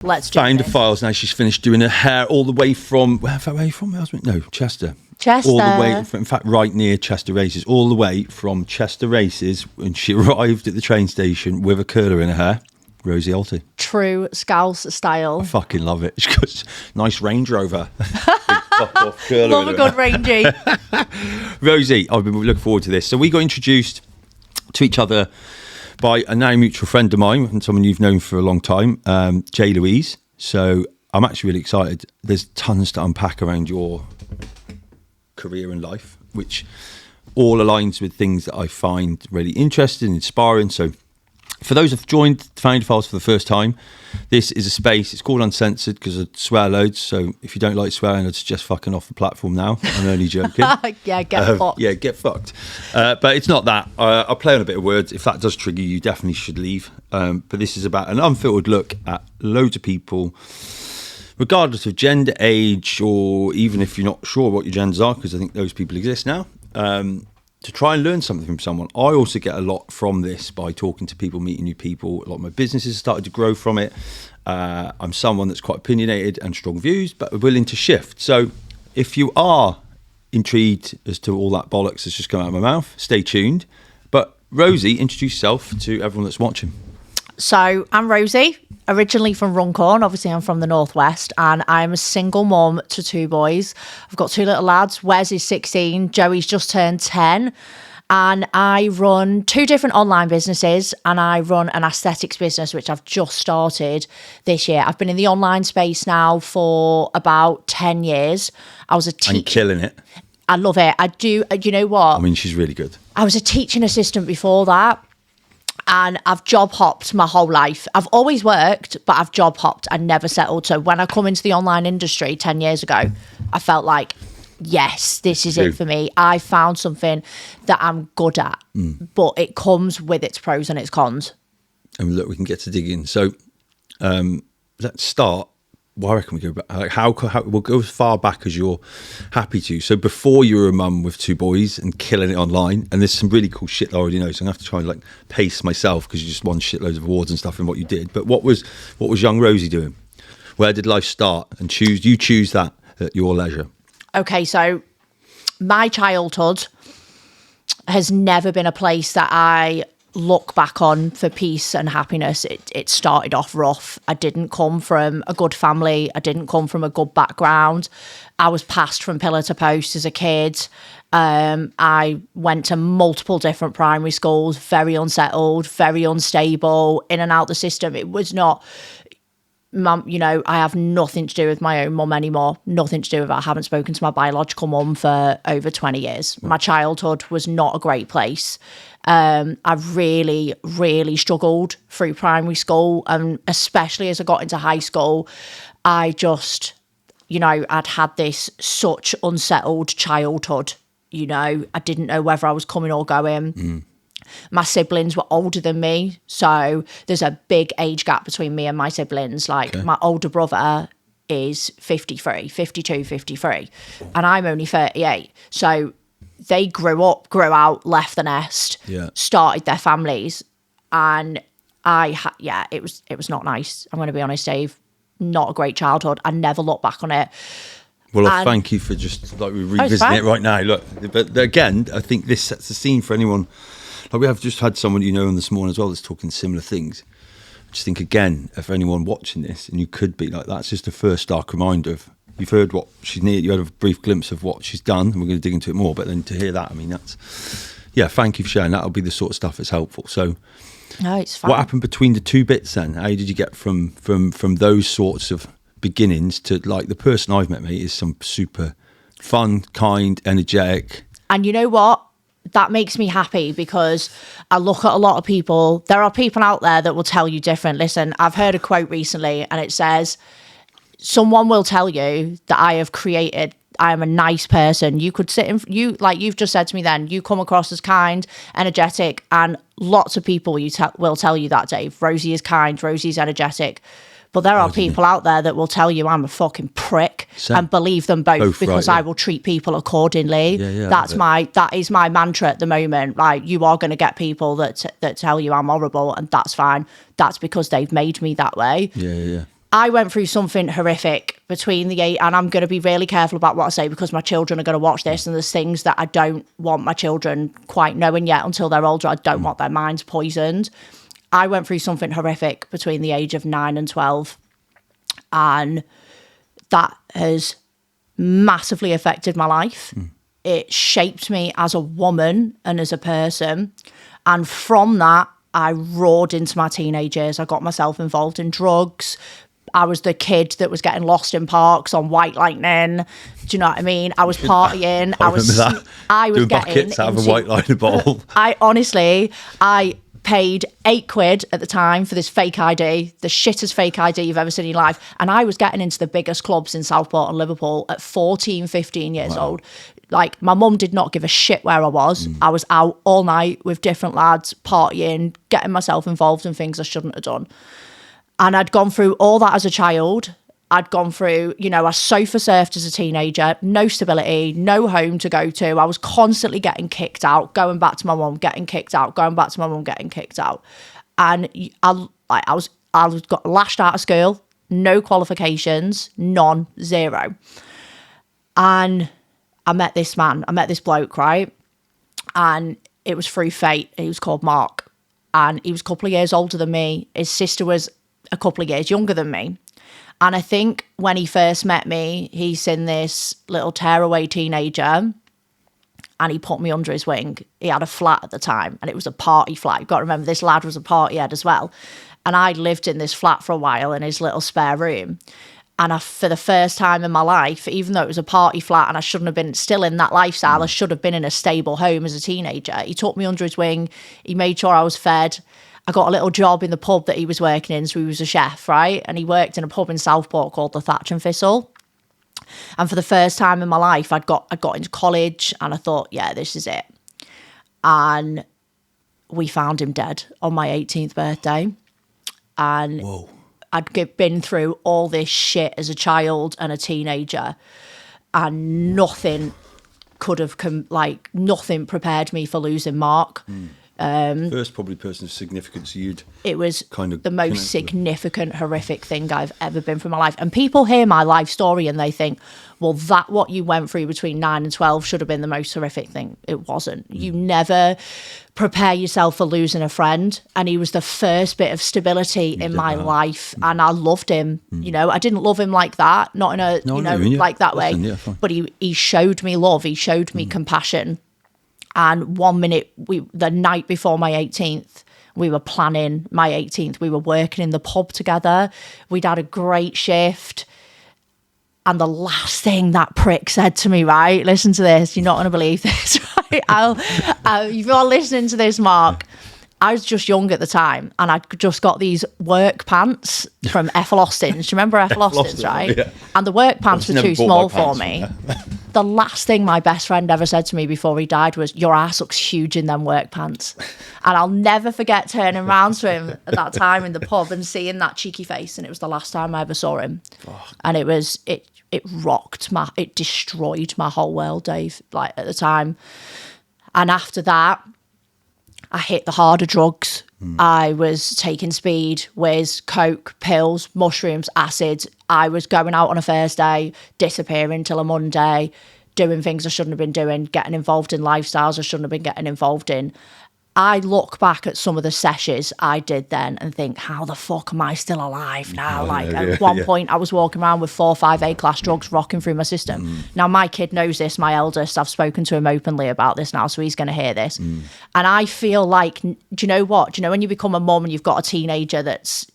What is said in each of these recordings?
Let's do Found the this. files. Now she's finished doing her hair all the way from Chester. Chester. All the way, in fact, right near Chester Races. All the way from Chester Races when she arrived at the train station with a curler in her hair. Rosie Alty. True Scouse style. I fucking love it. She's got a nice Range Rover. Big fuck-off curler. Love a good Rangy. Rosie, I've been looking forward to this. So we got introduced to each other by a now mutual friend of mine and someone you've known for a long time, Jay Louise. So I'm actually really excited. There's tons to unpack around your career and life, which all aligns with things that I find really interesting, inspiring. So for those who've joined Founder Files for the first time, this is a space. It's called Uncensored because I swear loads. So if you don't like swearing, I'd suggest fucking off the platform now. I'm only joking. Yeah, get fucked. Yeah, get fucked. But it's not that. I'll play on a bit of words. If that does trigger you, definitely should leave. But this is about an unfiltered look at loads of people, regardless of gender, age, or even if you're not sure what your genders are, because I think those people exist now. To try and learn something from someone. I also get a lot from this by talking to people, meeting new people. A lot of my businesses started to grow from it. I'm someone that's quite opinionated and strong views, but willing to shift. So if you are intrigued as to all that bollocks that's just come out of my mouth, stay tuned. But Rosie, introduce yourself to everyone that's watching. So I'm Rosie, originally from Runcorn. Obviously, I'm from the Northwest, and I'm a single mum to two boys. I've got two little lads. Wes is 16, Joey's just turned 10. And I run two different online businesses, and I run an aesthetics business, which I've just started this year. I've been in the online space now for about 10 years. I was a teacher. And killing it. I love it. I do. You know what? I mean, she's really good. I was a teaching assistant before that. And I've job hopped my whole life. I've always worked, but I've job hopped and never settled. So when I come into the online industry 10 years ago, I felt like, yes, this is it for me. I found something that I'm good at, but it comes with its pros and its cons. And look, we can get to digging. So let's start. Well, I reckon we go back. Like how we'll go as far back as you're happy to. So before you were a mum with two boys and killing it online, and there's some really cool shit I already know. So I'm gonna have to try and like pace myself because you just won shitloads of awards and stuff in what you did. But what was young Rosie doing? Where did life start? And choose that at your leisure. Okay, so my childhood has never been a place that I look back on for peace and happiness. It started off rough. I didn't come from a good family. I didn't come from a good background. I was passed from pillar to post as a kid. I went to multiple different primary schools, very unsettled, very unstable, in and out the system. It was not... Mum, you know, I have nothing to do with my own mum anymore. Nothing to do with it. I haven't spoken to my biological mum for over 20 years. My childhood was not a great place. I really, really struggled through primary school. And especially as I got into high school, I just, you know, I'd had this such unsettled childhood. You know, I didn't know whether I was coming or going. My siblings were older than me, so there's a big age gap between me and my siblings. Like, my older brother is 52, 53, and I'm only 38. So they grew out, left the nest, started their families, and it was not nice. I'm going to be honest, Dave. Not a great childhood. I never look back on it. Well, thank you for just like we're revisiting it right now. Look, but again, I think this sets the scene for anyone. Like we have just had someone you know on this morning as well that's talking similar things. I just think again, if anyone watching this, and you could be like, that's just the first stark reminder of you've heard what she's needed. You had a brief glimpse of what she's done, and we're going to dig into it more. But then to hear that, I mean, that's thank you for sharing. That'll be the sort of stuff that's helpful. So, no, it's fine. What happened between the two bits then? How did you get from those sorts of beginnings to like the person I've met, mate, is some super fun, kind, energetic. And you know what? That makes me happy because I look at a lot of people. There are people out there that will tell you different. Listen, I've heard a quote recently and it says, someone will tell you that I am a nice person. You could sit in, like you've just said to me then, you come across as kind, energetic, and lots of people will tell you that, Dave. Rosie is kind, Rosie's energetic. But there are people out there that will tell you I'm a fucking prick and believe them both because I will treat people accordingly. That is my mantra at the moment. Like, you are going to get people that tell you I'm horrible, and that's fine. That's because they've made me that way. I went through something horrific between the age, and I'm going to be really careful about what I say because my children are going to watch this, and there's things that I don't want my children quite knowing yet until they're older. I don't want their minds poisoned. I went through something horrific between the age of 9 and 12, and that has massively affected my life. It shaped me as a woman and as a person. And from that, I roared into my teenage years. I got myself involved in drugs. I was the kid that was getting lost in parks on White Lightning. Do you know what I mean? I was partying. I was doing getting buckets out of a White Lightning bottle. I paid £8 at the time for this fake ID, the shittest fake ID you've ever seen in your life. And I was getting into the biggest clubs in Southport and Liverpool at 14, 15 years old. Like, my mum did not give a shit where I was. I was out all night with different lads, partying, getting myself involved in things I shouldn't have done. And I'd gone through all that as a child. I'd gone through, I sofa surfed as a teenager, no stability, no home to go to. I was constantly getting kicked out, going back to my mum, getting kicked out, going back to my mum, getting kicked out. And I got lashed out of school, no qualifications, none, zero. And I met this bloke, right? And it was through fate. He was called Mark. And he was a couple of years older than me. His sister was a couple of years younger than me. And I think when he first met me, he seen this little tearaway teenager and he put me under his wing. He had a flat at the time and it was a party flat. You've got to remember, this lad was a party head as well. And I lived in this flat for a while in his little spare room. And for the first time in my life, even though it was a party flat and I shouldn't have been still in that lifestyle, I should have been in a stable home as a teenager. He took me under his wing. He made sure I was fed. I got a little job in the pub that he was working in, so he was a chef, right? And he worked in a pub in Southport called the Thatch and Thistle. And for the first time in my life, I got into college and I thought, yeah, this is it. And we found him dead on my 18th birthday. And Whoa. I'd been through all this shit as a child and a teenager, and nothing nothing prepared me for losing Mark. First probably person of significance it was kind of the most significant, horrific thing I've ever been through in my life. And people hear my life story and they think, well, that what you went through between 9 and 12 should have been the most horrific thing. It wasn't. You never prepare yourself for losing a friend. And he was the first bit of stability in my life. And I loved him. I didn't love him like that, not in a, like that way. But he showed me love. He showed me compassion. And 1 minute, the night before my 18th, we were planning my 18th. We were working in the pub together. We'd had a great shift. And the last thing that prick said to me, right? Listen to this. You're not going to believe this, right? If you're listening to this, Mark, I was just young at the time. And I'd just got these work pants from Ethel Austin's. Do you remember Ethel Austin's, right? Yeah. And the work pants were too small for me. The last thing my best friend ever said to me before he died was, your ass looks huge in them work pants. And I'll never forget turning around to him at that time in the pub and seeing that cheeky face. And it was the last time I ever saw him. And it destroyed my whole world, Dave, like at the time. And after that, I hit the harder drugs. I was taking speed, whiz, coke, pills, mushrooms, acid. I was going out on a Thursday, disappearing till a Monday, doing things I shouldn't have been doing, getting involved in lifestyles I shouldn't have been getting involved in. I look back at some of the seshes I did then and think, how the fuck am I still alive now? At one point I was walking around with 4 or 5 A-class drugs rocking through my system. Now my kid knows this, my eldest. I've spoken to him openly about this now, so he's going to hear this. And I feel like, do you know what? Do you know when you become a mum and you've got a teenager that's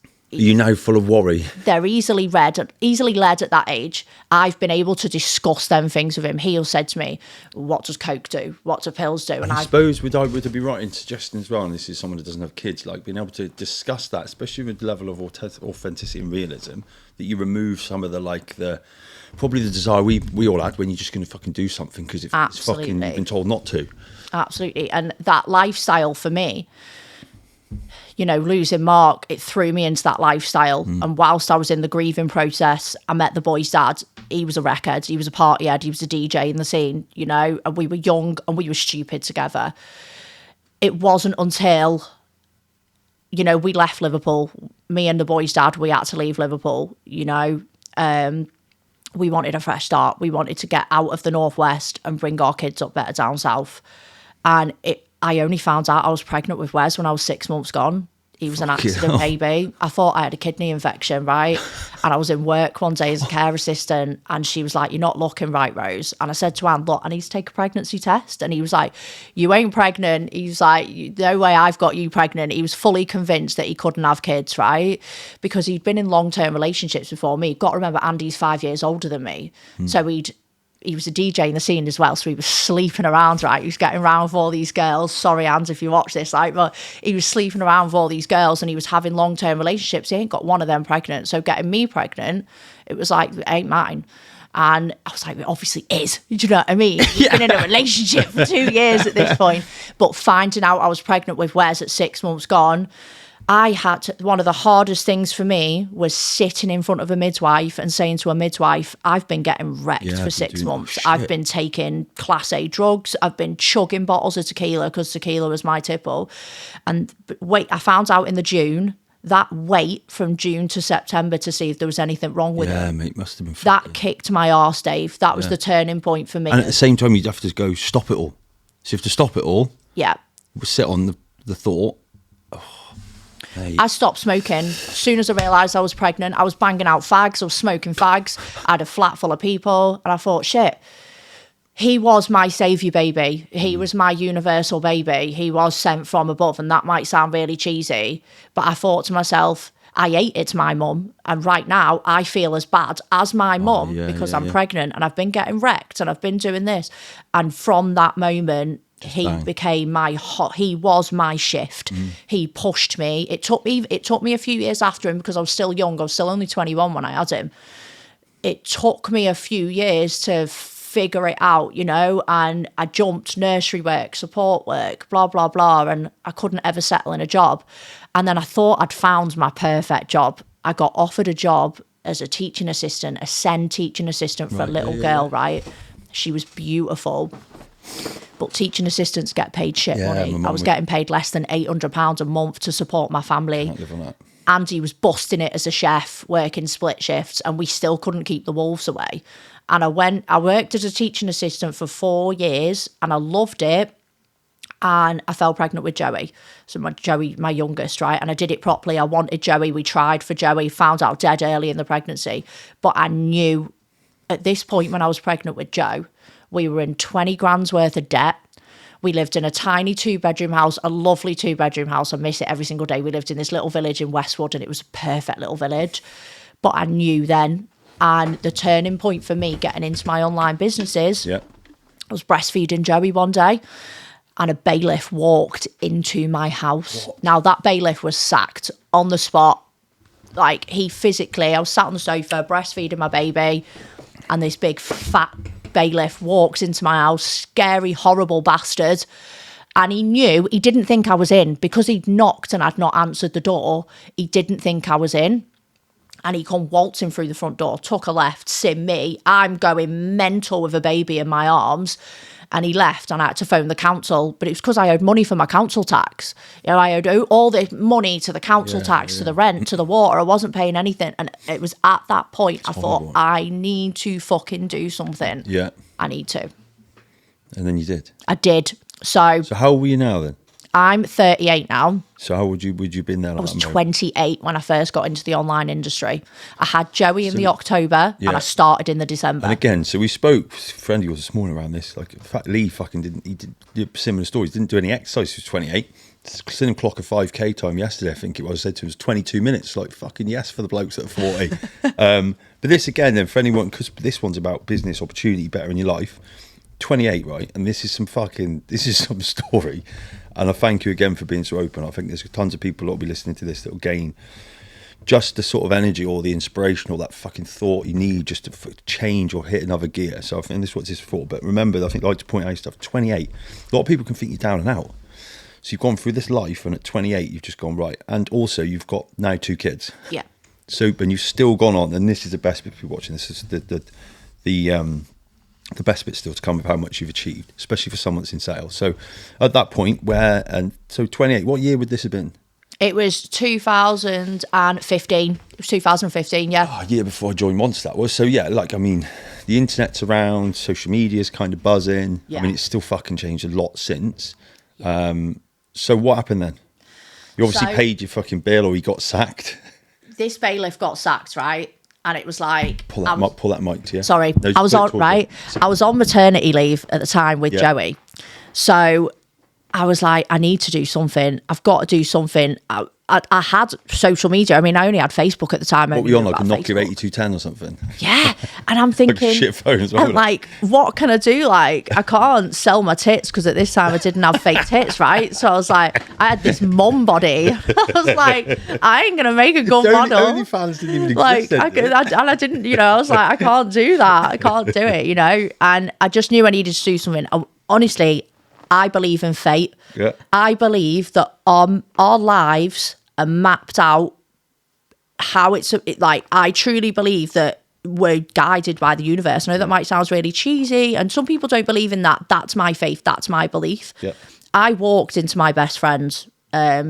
full of worry. They're easily led at that age. I've been able to discuss them things with him. He'll said to me, what does coke do? What do pills do? And I suppose would I be right in suggesting as well, and this is someone that doesn't have kids, like being able to discuss that, especially with the level of authenticity and realism, that you remove some of probably the desire we all had when you're just going to fucking do something because it's fucking you've been told not to. Absolutely. And that lifestyle for me, losing Mark, it threw me into that lifestyle. And whilst I was in the grieving process, I met the boy's dad. He was a wreckhead. He was a party head. He was a DJ in the scene, and we were young and we were stupid together. It wasn't until, we left Liverpool. me and the boys' dad, we had to leave Liverpool, you know. We wanted a fresh start. We wanted to get out of the Northwest and bring our kids up better down south. And I only found out I was pregnant with Wes when I was 6 months gone. He was an accident baby. I thought I had a kidney infection, right? And I was in work one day as a care assistant, and she was like, "You're not looking right, Rose." And I said to Anne, "Look, I need to take a pregnancy test." And he was like, "You ain't pregnant." He was like, "No way I've got you pregnant." He was fully convinced that he couldn't have kids, right? Because he'd been in long-term relationships before me. You've got to remember, Andy's 5 years older than me. So he was a DJ in the scene as well, so he was sleeping around, right? He was getting around with all these girls. Sorry, Anne, if you watch this, like, but he was sleeping around with all these girls, and he was having long-term relationships. He ain't got one of them pregnant. So getting me pregnant, it was like, it ain't mine. And I was like, it obviously is. Do you know what I mean? We've been in a relationship for 2 years at this point. But finding out I was pregnant with Wes at 6 months gone, one of the hardest things for me was sitting in front of a midwife and saying to a midwife, I've been getting wrecked for 6 months. I've been taking Class A drugs. I've been chugging bottles of tequila because tequila was my tipple. And I found out in the June, that wait from June to September to see if there was anything wrong with it. Yeah, mate, must have been that kicked my arse, Dave. That was the turning point for me. And at the same time, you'd have to go, stop it all. So you have to stop it all. Yeah. Sit on the thought. I stopped smoking. As soon as I realised I was pregnant, I was banging out fags. I was smoking fags. I had a flat full of people. And I thought, shit, he was my saviour baby. He was my universal baby. He was sent from above. And that might sound really cheesy. But I thought to myself, I ate it to my mum. And right now, I feel as bad as my mum because I'm pregnant. And I've been getting wrecked. And I've been doing this. And from that moment, he was my shift. He pushed me. It took me a few years after him because I was still young. I was still only 21 when I had him. It took me a few years to figure it out, you know, and I jumped nursery work, support work, blah, blah, blah, and I couldn't ever settle in a job. And then I thought I'd found my perfect job. I got offered a job as a teaching assistant, a SEND teaching assistant for a little girl, right? She was beautiful. But teaching assistants get paid shit money. I was getting paid less than £800 a month to support my family. Can't live on that. Andy was busting it as a chef, working split shifts, and we still couldn't keep the wolves away. And I worked as a teaching assistant for 4 years, and I loved it. And I fell pregnant with Joey. So my youngest, right? And I did it properly. I wanted Joey. We tried for Joey, found out dead early in the pregnancy. But I knew at this point when I was pregnant with Joe, we were in 20 grand's worth of debt. We lived in a tiny 2-bedroom house, a lovely 2-bedroom house. I miss it every single day. We lived in this little village in Westwood, and it was a perfect little village. But I knew then, and the turning point for me getting into my online businesses, I was breastfeeding Joey one day, and a bailiff walked into my house. What? Now, that bailiff was sacked on the spot. Like, I was sat on the sofa, breastfeeding my baby, and this big fat bailiff walks into my house, scary, horrible bastard. And he didn't think I was in because he'd knocked and I'd not answered the door. He didn't think I was in. And he come waltzing through the front door, took a left, sim me. I'm going mental with a baby in my arms. And he left, and I had to phone the council. But it was because I owed money for my council tax. You know, I owed all the money to the council tax, to the rent, to the water. I wasn't paying anything. And it was at that point I thought, I need to fucking do something. Yeah. I need to. And then you did? I did. So how old were you now then? I'm 38 now. So how would you been there? I was 28 when I first got into the online industry. I had Joey in the October, and I started in the December. And again, so we spoke, a friend of yours this morning around this, like, in fact, Lee did similar stories, didn't do any exercise, he was 28. Seen him clock a 5K time yesterday, I think it was. I said to him, it was 22 minutes, like, fucking yes for the blokes that are 40. But this again, then, for anyone, because this one's about business opportunity, better in your life, 28, right? And this is some story. And I thank you again for being so open. I think there's tons of people that will be listening to this that will gain just the sort of energy or the inspiration or that fucking thought you need just to change or hit another gear. So I think this is what this is for. But remember, I think I like to point out stuff, 28, a lot of people can think you're down and out. So you've gone through this life, and at 28, you've just gone, right. And also, you've got now 2 kids. Yeah. So, and you've still gone on, and this is the best bit if you're watching this, is the best bit still to come with how much you've achieved, especially for someone that's in sales. So at that point so 28, what year would this have been? It was 2015. It was 2015, yeah. A year before I joined Monster, that was. So yeah, like, I mean, the internet's around, social media's kind of buzzing. Yeah. I mean, it's still fucking changed a lot since. So what happened then? You obviously paid your fucking bill, or you got sacked. This bailiff got sacked, right? And it was like... Pull that mic to you. Sorry. No, I was on maternity leave at the time with Joey. So I was like, I need to do something. I've got to do something. I had social media. I mean, I only had Facebook at the time. What were you on, like a Nokia 8210 or something? Yeah. And I'm thinking, like a shit phone as well. I'm like, what can I do? Like, I can't sell my tits because at this time I didn't have fake tits, right? So I was like, I had this mum body. I was like, I ain't going to make a good model. OnlyFans didn't even exist. I didn't, I was like, I can't do that. I can't do it, And I just knew I needed to do something. Honestly, I believe in fate. Yeah. I believe that our lives are mapped out how I truly believe that we're guided by the universe. I know that might sound really cheesy, and some people don't believe in that. That's my faith. That's my belief. Yeah. I walked into my best friend's.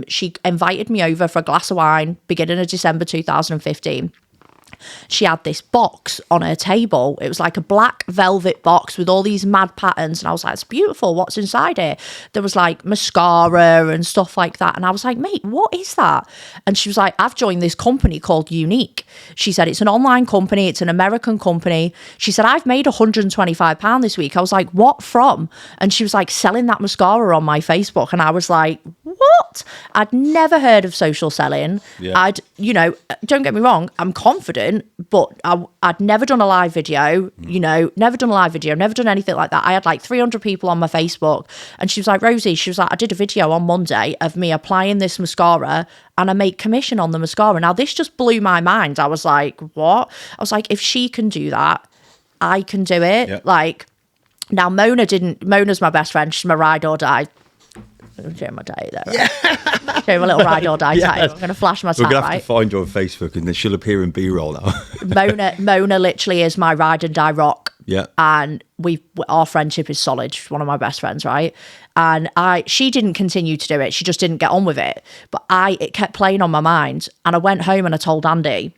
She invited me over for a glass of wine beginning of December 2015. She had this box on her table. It was like a black velvet box with all these mad patterns. And I was like, it's beautiful. What's inside it? There was like mascara and stuff like that. And I was like, mate, what is that? And she was like, I've joined this company called Unique. She said, it's an online company. It's an American company. She said, I've made £125 this week. I was like, what from? And she was like, selling that mascara on my Facebook. And I was like, what? I'd never heard of social selling. Yeah. Don't get me wrong, I'm confident, but I'd never done a live video, never done anything like that. I had like 300 people on my Facebook, and she was like, Rosie, I did a video on Monday of me applying this mascara and I make commission on the mascara. Now, this just blew my mind. I was like, what? I was like, if she can do that, I can do it. Yeah. Like, now Mona's my best friend. She's my ride or die. I'm showing my tie there. Right? Yeah. Showing my little ride or die tie. I'm going to flash my tie. We're going to have to find you on Facebook, and then she'll appear in B-roll now. Mona literally is my ride and die rock. Yeah. And our friendship is solid. She's one of my best friends, right? And she didn't continue to do it. She just didn't get on with it. But it kept playing on my mind. And I went home and I told Andy.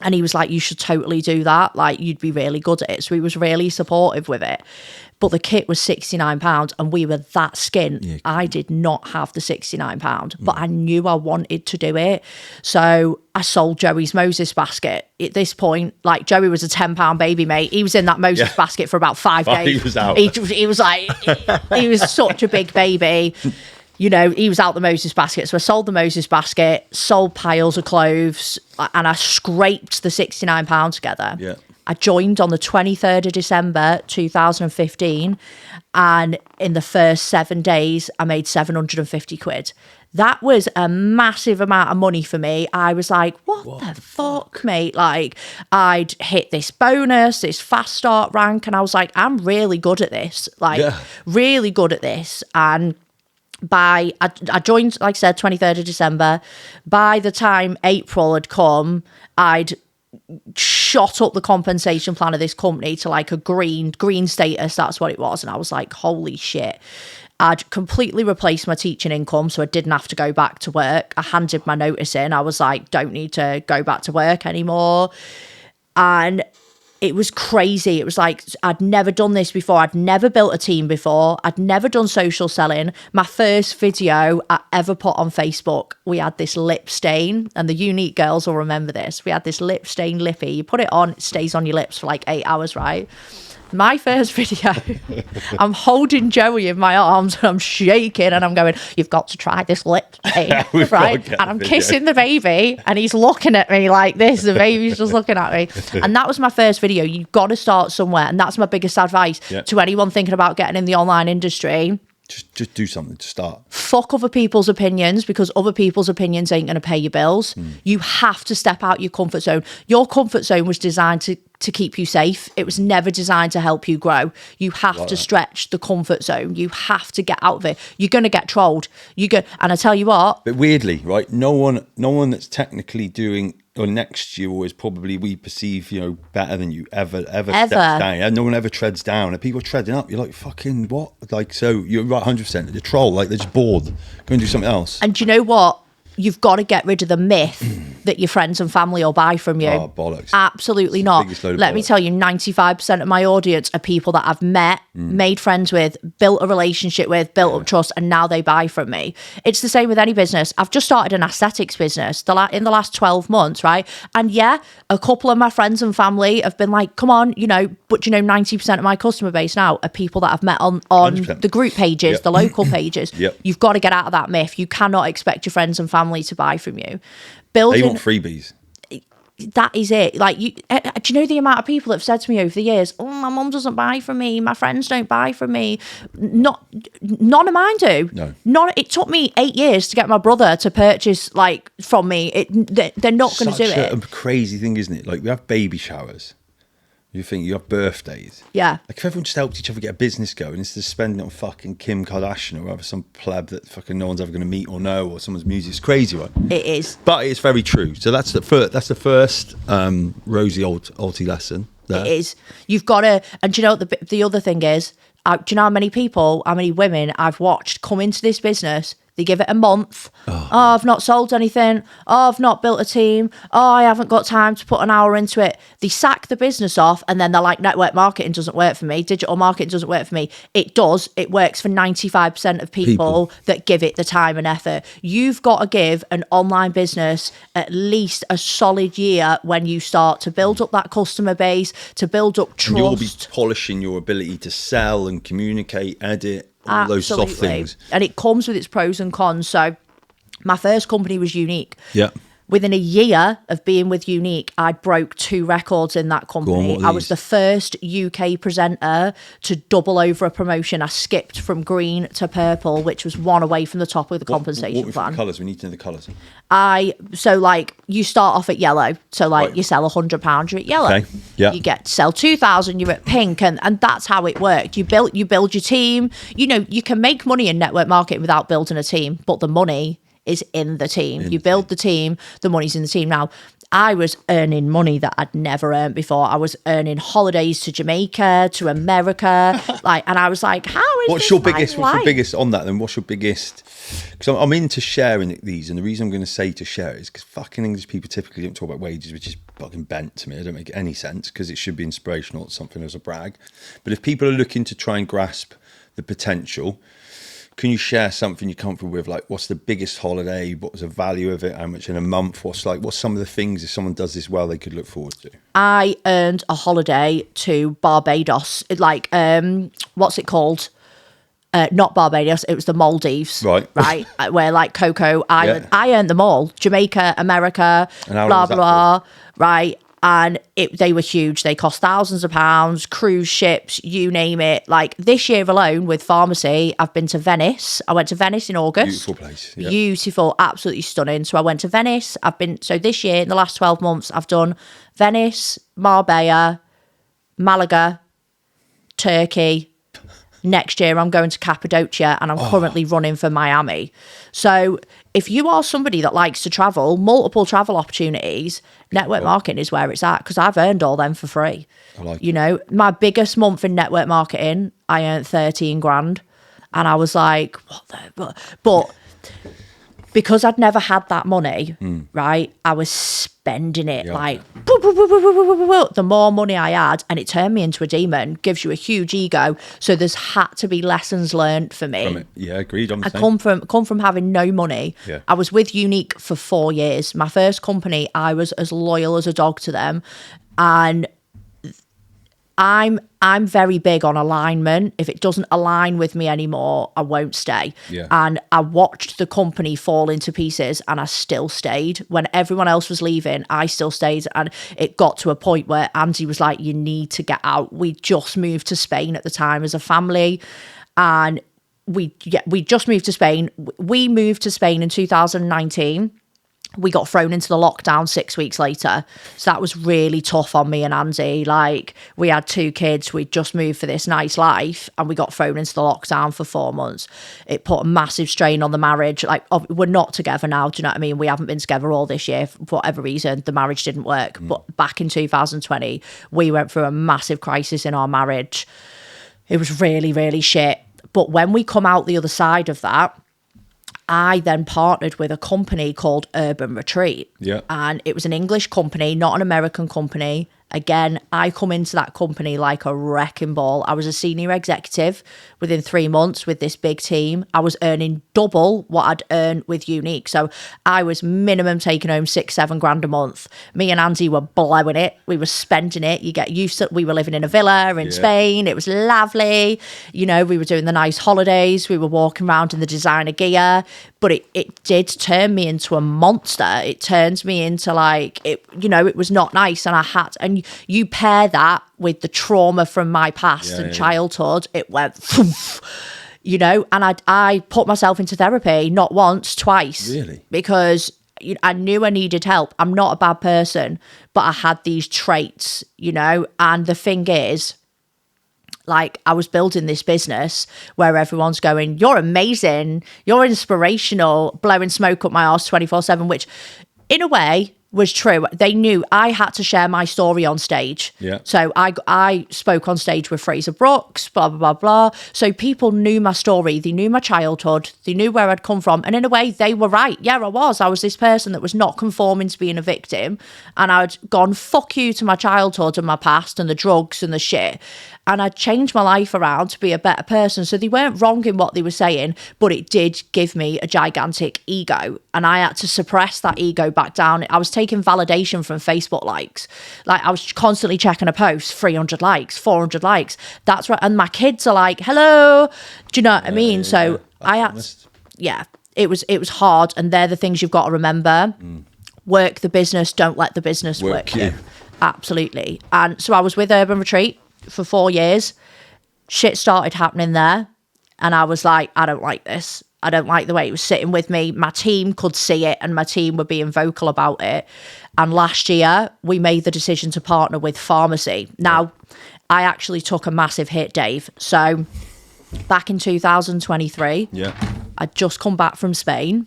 And he was like, you should totally do that. Like, you'd be really good at it. So he was really supportive with it. But the kit was £69 and we were that skin. Yeah. I did not have the £69, but I knew I wanted to do it. So I sold Joey's Moses basket. At this point, like, Joey was a £10 baby, mate. He was in that Moses basket for about 5 days. He was out. He was like, he was such a big baby. He was out the Moses basket. So I sold the Moses basket, sold piles of clothes, and I scraped the £69 together. Yeah. I joined on the 23rd of December 2015, and in the first 7 days, I made 750 quid. That was a massive amount of money for me. I was like, what the fuck, mate? Like, I'd hit this bonus, this fast start rank, and I was like, I'm really good at this. Really good at this. And I joined, like I said, 23rd of December. By the time April had come, I'd shot up the compensation plan of this company to like a green status. That's what it was. And I was like, holy shit. I'd completely replaced my teaching income, so I didn't have to go back to work. I handed my notice in. I was like, don't need to go back to work anymore. And it was crazy. It was like, I'd never done this before. I'd never built a team before. I'd never done social selling. My first video I ever put on Facebook, we had this lip stain, and the Unique girls will remember this. We had this lip stain lippy. You put it on, it stays on your lips for like 8 hours, right? My first video, I'm holding Joey in my arms and I'm shaking and I'm going, you've got to try this lip stain, right? And I'm kissing the baby and he's looking at me like this. The baby's just looking at me. And that was my first video. You've got to start somewhere. And that's my biggest advice to anyone thinking about getting in the online industry. Just do something to start. Fuck other people's opinions, because other people's opinions ain't going to pay your bills. You have to step out your comfort zone. Your comfort zone was designed to keep you safe. It was never designed to help you grow. You have to stretch the comfort zone. You have to get out of it. You're going to get trolled. And I tell you what. But weirdly, right, no one that's technically doing or next to you is probably, we perceive, better than you ever steps down. And no one ever treads down. And people treading up, you're like, fucking what? Like, so you're right, 100%. The troll, like, they're just bored. Go and do something else. And do you know what? you've got to get rid of the myth that your friends and family will buy from you. Oh, bollocks. Absolutely not. Let me tell you, 95% of my audience are people that I've met, made friends with, built a relationship with, built up trust, and now they buy from me. It's the same with any business. I've just started an aesthetics business in the last 12 months, right? And yeah, a couple of my friends and family have been like, come on, but 90% of my customer base now are people that I've met on 100%. The group pages, the local pages. You've got to get out of that myth. You cannot expect your friends and family to buy from you. They want freebies. That is it. Like, do you know the amount of people that have said to me over the years, oh, my mum doesn't buy from me, my friends don't buy from me. None of mine do. No. It took me 8 years to get my brother to purchase from me. They're not going to do it. Such a crazy thing, isn't it? Like, we have baby showers. You think you have birthdays. Yeah. Like, if everyone just helped each other get a business going instead of spending it on fucking Kim Kardashian or whatever, some pleb that fucking no one's ever going to meet or know, or someone's music. It's crazy, right? It is. But it's very true. So that's the first Rosie Alty lesson there. It is. You've got to, and do you know what the other thing is? Do you know how many women I've watched come into this business? They give it a month. Oh, I've not sold anything. Oh, I've not built a team. Oh, I haven't got time to put an hour into it. They sack the business off and then they're like, network marketing doesn't work for me. Digital marketing doesn't work for me. It does. It works for 95% of people that give it the time and effort. You've got to give an online business at least a solid year when you start to build up that customer base, to build up trust. And you'll be polishing your ability to sell and communicate, edit, all those soft things. And it comes with its pros and cons. So my first company was Unique. Yeah. Within a year of being with Unique, I broke 2 records in that company. I was the first UK presenter to double over a promotion. I skipped from green to purple, which was 1 away from the top of the compensation plan. Colours. We need to know the colours. You start off at yellow. So you sell £100, you're at yellow. Okay. Yeah. You sell 2,000, you're at pink, and that's how it worked. You build your team. You can make money in network marketing without building a team, but the money is in the team. You build the team, the money's in the team. Now, I was earning money that I'd never earned before. I was earning holidays to Jamaica, to America, and I was like, how is what's your biggest on that then? What's your biggest? Because I'm into sharing these, and the reason I'm going to say to share it is because fucking English people typically don't talk about wages, which is fucking bent to me. I don't make any sense because it should be inspirational. It's something as a brag. But if people are looking to try and grasp the potential, can you share something you're comfortable with? Like, what's the biggest holiday? What was the value of it? How much in a month? What's some of the things, if someone does this well, they could look forward to? I earned a holiday to Barbados. What's it called? Not Barbados. It was the Maldives. Right. Where Coco Island. Yeah. I earned them all. Jamaica, America, blah, blah. Right. And they were huge. They cost thousands of pounds, cruise ships, you name it. This year alone with pharmacy, I've been to Venice. I went to Venice in August. Beautiful place. Yeah. Beautiful, absolutely stunning. So I went to Venice. So this year, in the last 12 months, I've done Venice, Marbella, Malaga, Turkey. Next year, I'm going to Cappadocia and I'm currently running for Miami. So if you are somebody that likes to travel, multiple travel opportunities, network marketing is where it's at because I've earned all them for free. I like my biggest month in network marketing, I earned 13 grand. And I was like, what the? But because I'd never had that money, right, I was spending it the more money I had, and it turned me into a demon, gives you a huge ego. So there's had to be lessons learned for me. Yeah, agreed. I come from having no money. Yeah. I was with Unique for 4 years. My first company, I was as loyal as a dog to them. And I'm very big on alignment. If it doesn't align with me anymore, I won't stay. Yeah. And I watched the company fall into pieces and I still stayed. When everyone else was leaving, I still stayed. And it got to a point where Andy was like, you need to get out. We just moved to Spain at the time as a family. And we just moved to Spain. We moved to Spain in 2019. We got thrown into the lockdown 6 weeks later. So that was really tough on me and Andy. We had 2 kids. We'd just moved for this nice life and we got thrown into the lockdown for 4 months. It put a massive strain on the marriage. We're not together now. Do you know what I mean? We haven't been together all this year for whatever reason. The marriage didn't work. But back in 2020, we went through a massive crisis in our marriage. It was really, really shit. But when we come out the other side of that, I then partnered with a company called Urban Retreat. Yeah. And it was an English company, not an American company. Again, I come into that company like a wrecking ball. I was a senior executive within 3 months with this big team. I was earning double what I'd earned with Unique. So I was minimum taking home 6-7 grand a month. Me and Andy were blowing it. We were spending it. You get used to it. We were living in a villa in Spain. It was lovely. You know, we were doing the nice holidays. We were walking around in the designer gear. But it did turn me into a monster. It turns me into like, it, you know, it was not nice. And I had, and you pair that with the trauma from my past and childhood, it went, you know, and I put myself into therapy, not once, twice. Really? Because I knew I needed help. I'm not a bad person, but I had these traits, you know, and the thing is, like, I was building this business where everyone's going, you're amazing, you're inspirational, blowing smoke up my arse 24/7, which in a way was true. They knew I had to share my story on stage. Yeah. So I spoke on stage with Fraser Brooks, blah, blah, blah, blah. So people knew my story. They knew my childhood. They knew where I'd come from. And in a way, they were right. Yeah, I was. I was this person that was not conforming to being a victim. And I'd gone, fuck you to my childhood and my past and the drugs and the shit. And I'd changed my life around to be a better person. So they weren't wrong in what they were saying, but it did give me a gigantic ego. And I had to suppress that ego back down. I was taking validation from Facebook likes. Like, I was constantly checking a post, 300 likes, 400 likes. That's right. And my kids are like, hello. Do you know what I mean? So I had, it was hard. And they're the things you've got to remember. Work the business. Don't let the business work you. Absolutely. And so I was with Urban Retreat for 4 years. Shit started happening there, and I was like, I don't like this. I don't like the way it was sitting with me. My team could see it, and my team were being vocal about it. And last year we made the decision to partner with pharmacy. Now, I actually took a massive hit, Dave. So back in 2023, I'd just come back from Spain,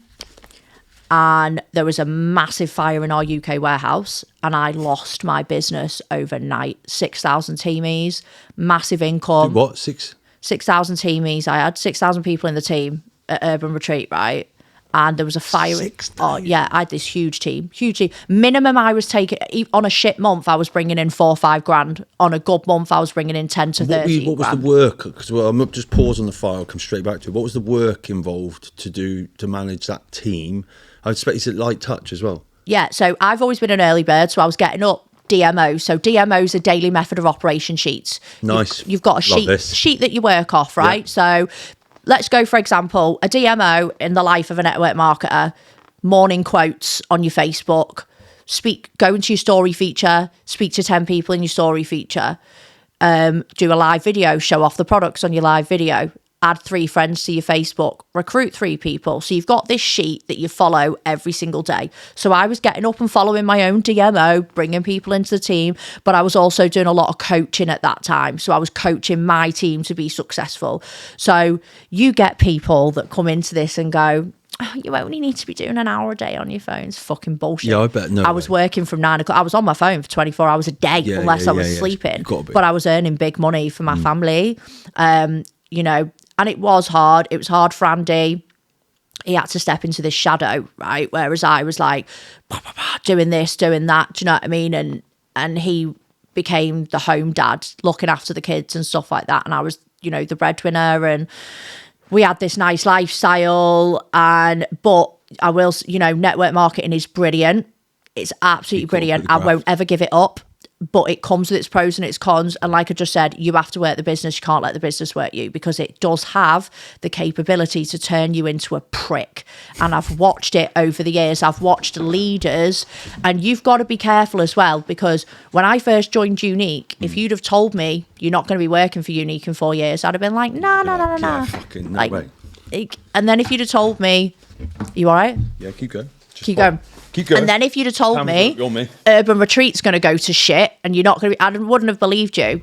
and there was a massive fire in our UK warehouse, and I lost my business overnight. 6,000 teamies, massive income. What? 6,000 teamies. I had 6,000 people in the team at Urban Retreat, right? And there was a fire. 6,000? Oh, yeah, I had this huge team. Minimum I was taking, on a shit month, I was bringing in 4 or 5 grand. On a good month, I was bringing in 10 to 30 What was the work? Because I'm not just pause on the file, come straight back to it. What was the work involved to manage that team? I expect it's a light touch as well. Yeah, so I've always been an early bird, so I was getting up DMO. So DMO is a daily method of operation sheets. Nice. You've got a sheet that you work off, right? Yeah. So let's go, for example, a DMO in the life of a network marketer, morning quotes on your Facebook, go into your story feature, speak to 10 people in your story feature, do a live video, show off the products on your live video, add 3 friends to your Facebook, recruit 3 people. So you've got this sheet that you follow every single day. So I was getting up and following my own DMO, bringing people into the team, but I was also doing a lot of coaching at that time. So I was coaching my team to be successful. So you get people that come into this and go, oh, you only need to be doing an hour a day on your phone. It's fucking bullshit. Yeah, I bet. No, I was working from 9 o'clock. I was on my phone for 24 hours a day, unless I was sleeping. But I was earning big money for my family. You know, and it was hard. It was hard for Andy. He had to step into this shadow, right? Whereas I was like, doing this, doing that. Do you know what I mean? And he became the home dad, looking after the kids and stuff like that. And I was, you know, the breadwinner, and we had this nice lifestyle. But I will, you know, network marketing is brilliant. It's absolutely brilliant. I won't ever give it up. But it comes with its pros and its cons. And like I just said, you have to work the business. You can't let the business work you, because it does have the capability to turn you into a prick. And I've watched it over the years. I've watched leaders, and you've got to be careful as well, because when I first joined Unique, if you'd have told me you're not going to be working for Unique in 4 years, I'd have been like, no. Fucking no way. And then if you'd have told me, you all right? Yeah, keep going. Keep going. And then if you'd have told me Urban Retreat's going to go to shit and you're not going to be, I wouldn't have believed you.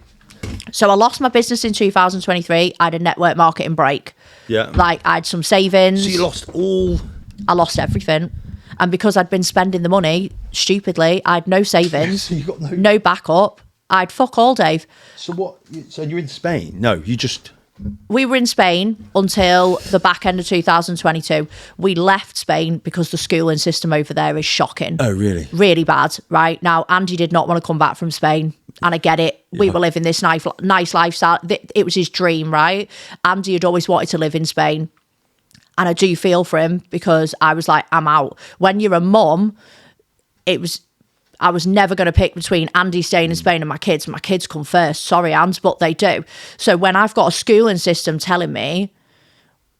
So I lost my business in 2023. I had a network marketing break. Yeah. Like, I had some savings. So you lost all? I lost everything. And because I'd been spending the money stupidly, I had no savings, so you got no backup. I'd fuck all, Dave. So what? So you're in Spain? No, you just... we were in Spain until the back end of 2022. We left Spain because the schooling system over there is shocking. Oh, really? Really bad, right? Now, Andy did not want to come back from Spain. And I get it. We were living this nice lifestyle. It was his dream, right? Andy had always wanted to live in Spain. And I do feel for him because I was like, I'm out. When you're a mum, I was never going to pick between Andy staying in Spain and my kids. My kids come first. Sorry, Ands, but they do. So when I've got a schooling system telling me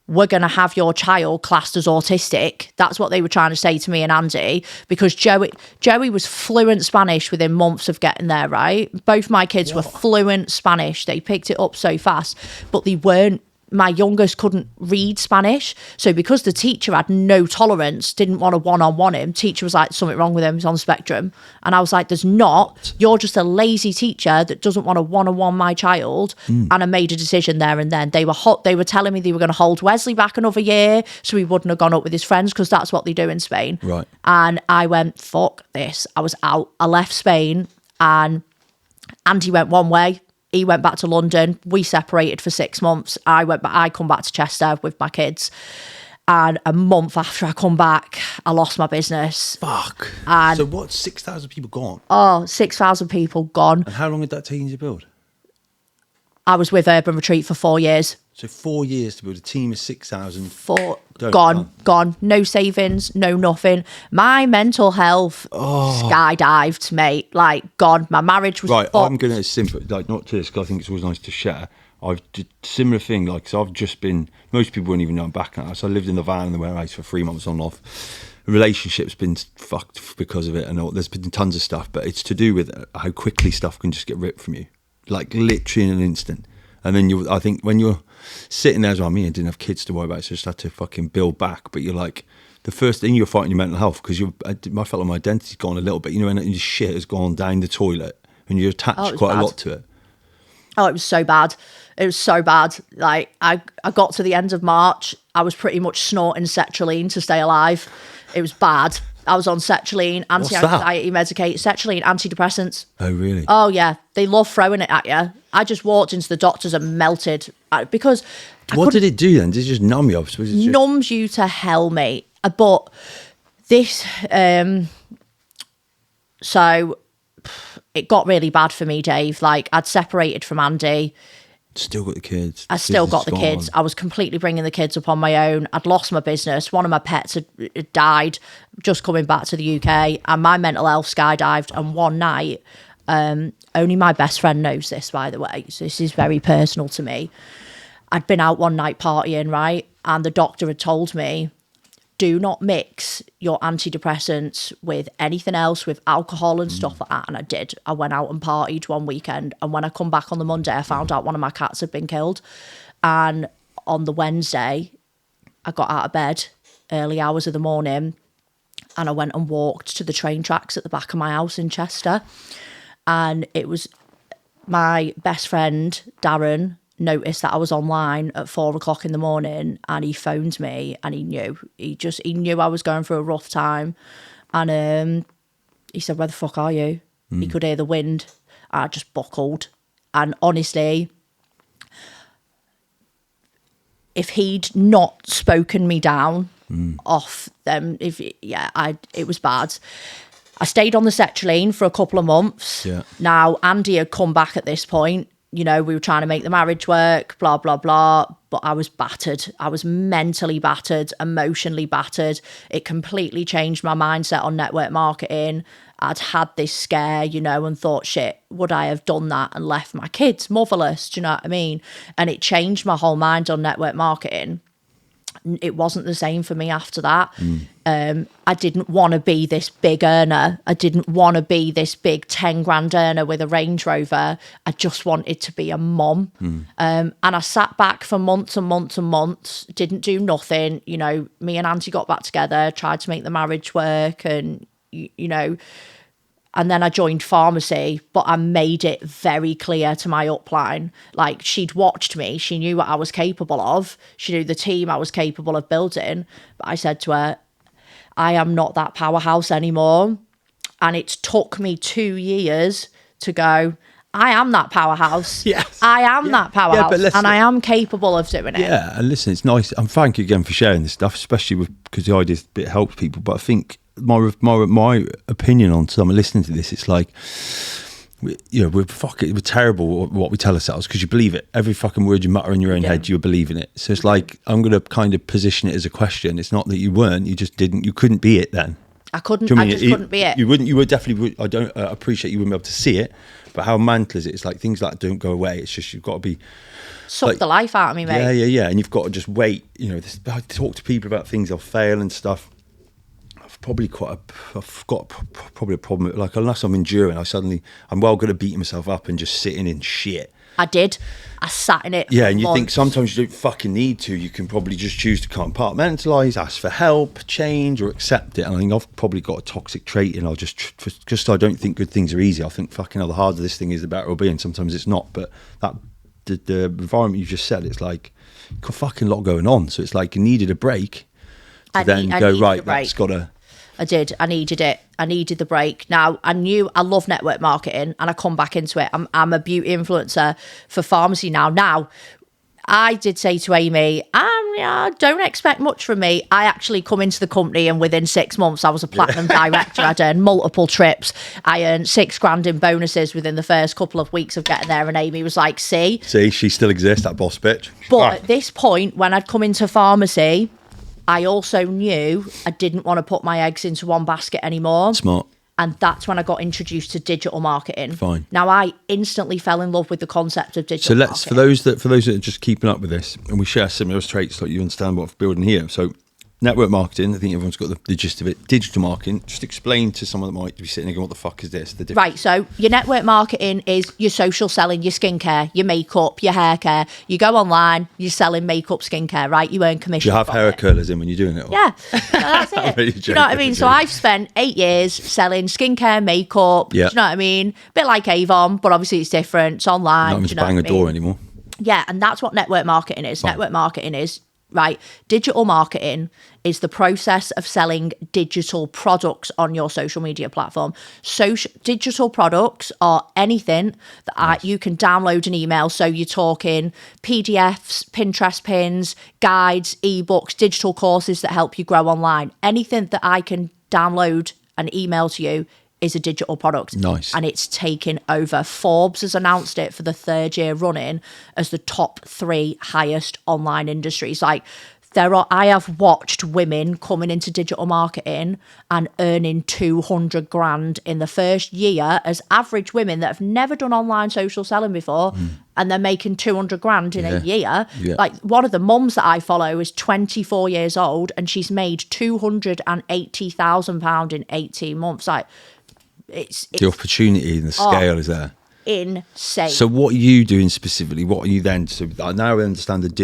we're going to have your child classed as autistic, that's what they were trying to say to me and Andy, because Joey was fluent Spanish within months of getting there, right? Both my kids were fluent Spanish. They picked it up so fast, but they weren't. My youngest couldn't read Spanish. So because the teacher had no tolerance, didn't want to one-on-one him, teacher was like, something wrong with him, he's on the spectrum. And I was like, there's not. You're just a lazy teacher that doesn't want to one-on-one my child. And I made a decision there and then. They were telling me they were going to hold Wesley back another year so he wouldn't have gone up with his friends, because that's what they do in Spain. Right. And I went, fuck this. I was out. I left Spain and Andy went one way. He went back to London. We separated for 6 months. I come back to Chester with my kids. And a month after I come back, I lost my business. Fuck. And so what, 6,000 people gone? Oh, 6,000 people gone. And how long did that take you to build? I was with Urban Retreat for 4 years. So 4 years to build a team of 6,000. Gone. No savings, no nothing. My mental health skydived, mate. Like, gone. My marriage was right. fucked. I'm going to simple, like, not to this, because I think it's always nice to share. I've did similar thing, like, so I've just been, most people wouldn't even know I'm back now. So I lived in the van in the warehouse for 3 months on and off. Relationship's been fucked because of it, and there's been tons of stuff, but it's to do with how quickly stuff can just get ripped from you, like literally in an instant. And then I think when you're sitting there as well, I didn't have kids to worry about, so I just had to fucking build back. But you're like, the first thing, you're fighting your mental health, because I felt like my identity's gone a little bit, you know, and your shit has gone down the toilet and you're attached quite a lot to it. Oh, it was so bad. It was so bad. Like, I got to the end of March, I was pretty much snorting sertraline to stay alive. It was bad. I was on sertraline, anti-anxiety medication, sertraline, antidepressants. Oh, really? Oh, yeah. They love throwing it at you. I just walked into the doctors and melted because... What did it do then? Did it just numb you? Numbs you to hell, mate. But this... So it got really bad for me, Dave. Like, I'd separated from Andy. Still got the kids. I still got the kids. I was completely bringing the kids up on my own. I'd lost my business. One of my pets had died just coming back to the UK, and my mental health skydived. And one night, only my best friend knows this, by the way, so this is very personal to me. I'd been out one night partying, right? And the doctor had told me, do not mix your antidepressants with anything else, with alcohol and stuff like that. And I did. I went out and partied one weekend. And when I come back on the Monday, I found out one of my cats had been killed. And on the Wednesday, I got out of bed early hours of the morning and I went and walked to the train tracks at the back of my house in Chester. And it was my best friend, Darren, noticed that I was online at 4 o'clock in the morning, and he phoned me, and he knew I was going through a rough time. And he said, where the fuck are you? He could hear the wind. I just buckled. And honestly, if he'd not spoken me down off them, it was bad. I stayed on the sertraline for a couple of months. Yeah. Now, Andy had come back at this point. You know, we were trying to make the marriage work, blah, blah, blah. But I was battered. I was mentally battered, emotionally battered. It completely changed my mindset on network marketing. I'd had this scare, you know, and thought, shit, would I have done that and left my kids motherless? Do you know what I mean? And it changed my whole mind on network marketing. It wasn't the same for me after that. I didn't want to be this big earner. I didn't want to be this big 10 grand earner with a Range Rover. I just wanted to be a mom. And I sat back for months and months and months, didn't do nothing. You know, me and Auntie got back together, tried to make the marriage work, and, you know, and then I joined pharmacy, but I made it very clear to my upline. Like, she'd watched me. She knew what I was capable of. She knew the team I was capable of building. But I said to her, I am not that powerhouse anymore. And it took me 2 years to go, I am that powerhouse. Yes. I am that powerhouse, listen, and I am capable of doing it. Yeah, and listen, it's nice. And thank you again for sharing this stuff, especially because the idea it helps people. But I think my opinion on someone listening to this, it's like, we're terrible at what we tell ourselves because you believe it. Every fucking word you mutter in your own head, you're believing it. So it's like, I'm going to kind of position it as a question. It's not that you weren't, you just didn't, you couldn't be it then. I couldn't. I just couldn't be it. You wouldn't. You would definitely. I don't appreciate you wouldn't be able to see it, but how mental is it? It's like things like don't go away. It's just you've got to be suck the life out of me, mate. Yeah. And you've got to just wait. I talk to people about things they'll fail and stuff. I've got probably a problem. Like unless I'm enduring, I'm well good at beating myself up and just sitting in shit. I did. I sat in it. Yeah, and you think sometimes you don't fucking need to. You can probably just choose to compartmentalise, ask for help, change, or accept it. And I think I've probably got a toxic trait, and I'll just I don't think good things are easy. I think fucking the harder this thing is, the better it'll be, and sometimes it's not. But the environment you just said, it's like got fucking lot going on. So it's like you needed a break to then go right. That's got to. I did. I needed it. I needed the break. Now, I knew I love network marketing and I come back into it. I'm a beauty influencer for pharmacy now. Now, I did say to Amy, don't expect much from me. I actually come into the company and within 6 months, I was a platinum director. I'd earned multiple trips. I earned $6,000 in bonuses within the first couple of weeks of getting there. And Amy was like, see, she still exists, that boss bitch. But at this point, when I'd come into pharmacy, I also knew I didn't want to put my eggs into one basket anymore. Smart. And that's when I got introduced to digital marketing. Fine. Now I instantly fell in love with the concept of digital marketing. So for those that are just keeping up with this, and we share similar traits, like you understand what we're building here. So network marketing, I think everyone's got the gist of it. Digital marketing, just explain to someone that might be sitting there going, what the fuck is this? Right, so your network marketing is your social selling, your skincare, your makeup, your hair care. You go online, you're selling makeup, skincare, right? You earn commission. Do you have hair curlers in when you're doing it? Or? Yeah, that's it. Really Do you know what I mean? So I've spent 8 years selling skincare, makeup. Yeah. Do you know what I mean? A bit like Avon, but obviously it's different. It's online. Not having to bang a door anymore. Yeah, and that's what network marketing is. Fine. Network marketing is, right, digital marketing is the process of selling digital products on your social media platform. Digital products are anything that you can download an email. So you're talking PDFs, Pinterest pins, guides, ebooks, digital courses that help you grow online. Anything that I can download and email to you is a digital product. Nice. And it's taken over. Forbes has announced it for the 3rd year running as the top 3 highest online industries. Like I have watched women coming into digital marketing and earning 200 grand in the first year as average women that have never done online social selling before. And they're making 200 grand in a year. Yeah. Like one of the mums that I follow is 24 years old and she's made £280,000 in 18 months. Like, it's the opportunity and the scale is there. Insane. So what are you doing specifically? What are you then? So now I understand what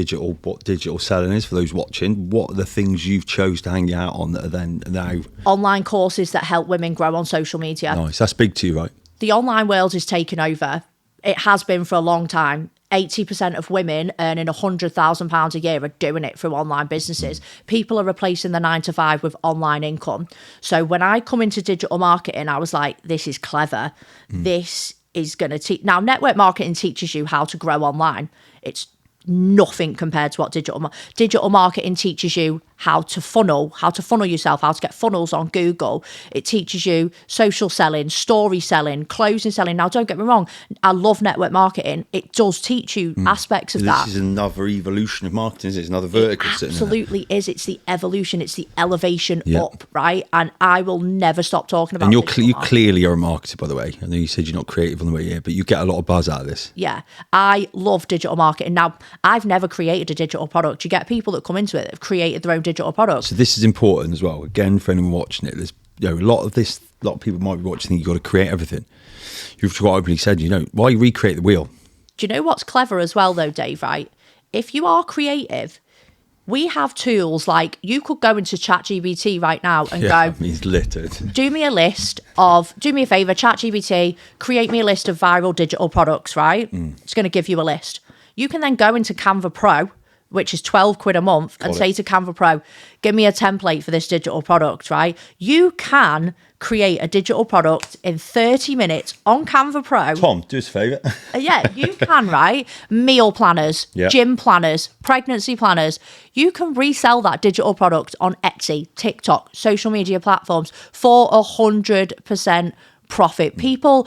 digital selling is for those watching. What are the things you've chose to hang out on that are then now? Online courses that help women grow on social media. Nice. That's big to you, right? The online world is taking over. It has been for a long time. 80% of women earning £100,000 a year are doing it through online businesses. People are replacing the 9 to 5 with online income. So when I come into digital marketing, I was like, this is clever. This is going to teach. Now, network marketing teaches you how to grow online. It's nothing compared to what digital marketing teaches you how to funnel yourself, how to get funnels on Google. It teaches you social selling, story selling, closing selling. Now, don't get me wrong, I love network marketing. It does teach you aspects of that. This is another evolution of marketing, isn't it? It's another vertical. It absolutely is. It's the evolution. It's the elevation up, right? And I will never stop talking about it. And you clearly are a marketer, by the way. I know you said you're not creative on the way here, but you get a lot of buzz out of this. Yeah, I love digital marketing. Now, I've never created a digital product. You get people that come into it that have created their own digital products. So this is important as well. Again, for anyone watching it, there's a lot of people might be watching think you've got to create everything. You've quite openly said, why recreate the wheel? Do you know what's clever as well though, Dave, right? If you are creative, we have tools like you could go into ChatGPT right now and go, he's littered. Do me a favour, ChatGPT, create me a list of viral digital products, right? It's going to give you a list. You can then go into Canva Pro, which is 12 quid a month, and Got say it. to Canva Pro, give me a template for this digital product, right? You can create a digital product in 30 minutes on Canva Pro. Tom, do us a favour. Yeah, you can, right? Meal planners, Yeah. gym planners, pregnancy planners. You can resell that digital product on Etsy, TikTok, social media platforms for 100% profit. People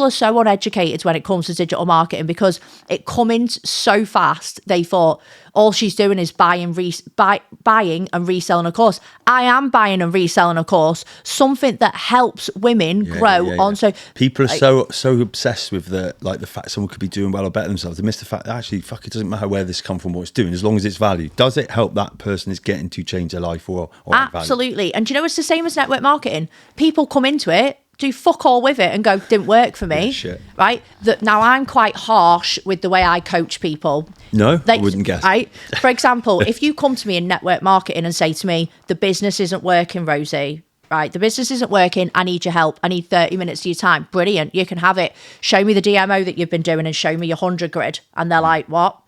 are so uneducated when it comes to digital marketing because it comes so fast. They thought all she's doing is buying and reselling a course. I am buying and reselling a course, something that helps women grow on. So people are so obsessed with the fact someone could be doing well or better themselves. They miss the fact that actually, fuck, it doesn't matter where this come from, what it's doing, as long as it's value. Does it help that person is getting to change their life or absolutely. And do you know, it's the same as network marketing. People come into it, do fuck all with it and go, didn't work for me. Yeah, shit. Right? Now, I'm quite harsh with the way I coach people. No, I wouldn't guess. Right? For example, if you come to me in network marketing and say to me, the business isn't working, Rosie, right? The business isn't working. I need your help. I need 30 minutes of your time. Brilliant. You can have it. Show me the DMO that you've been doing and show me your 100 grid. And they're like, what?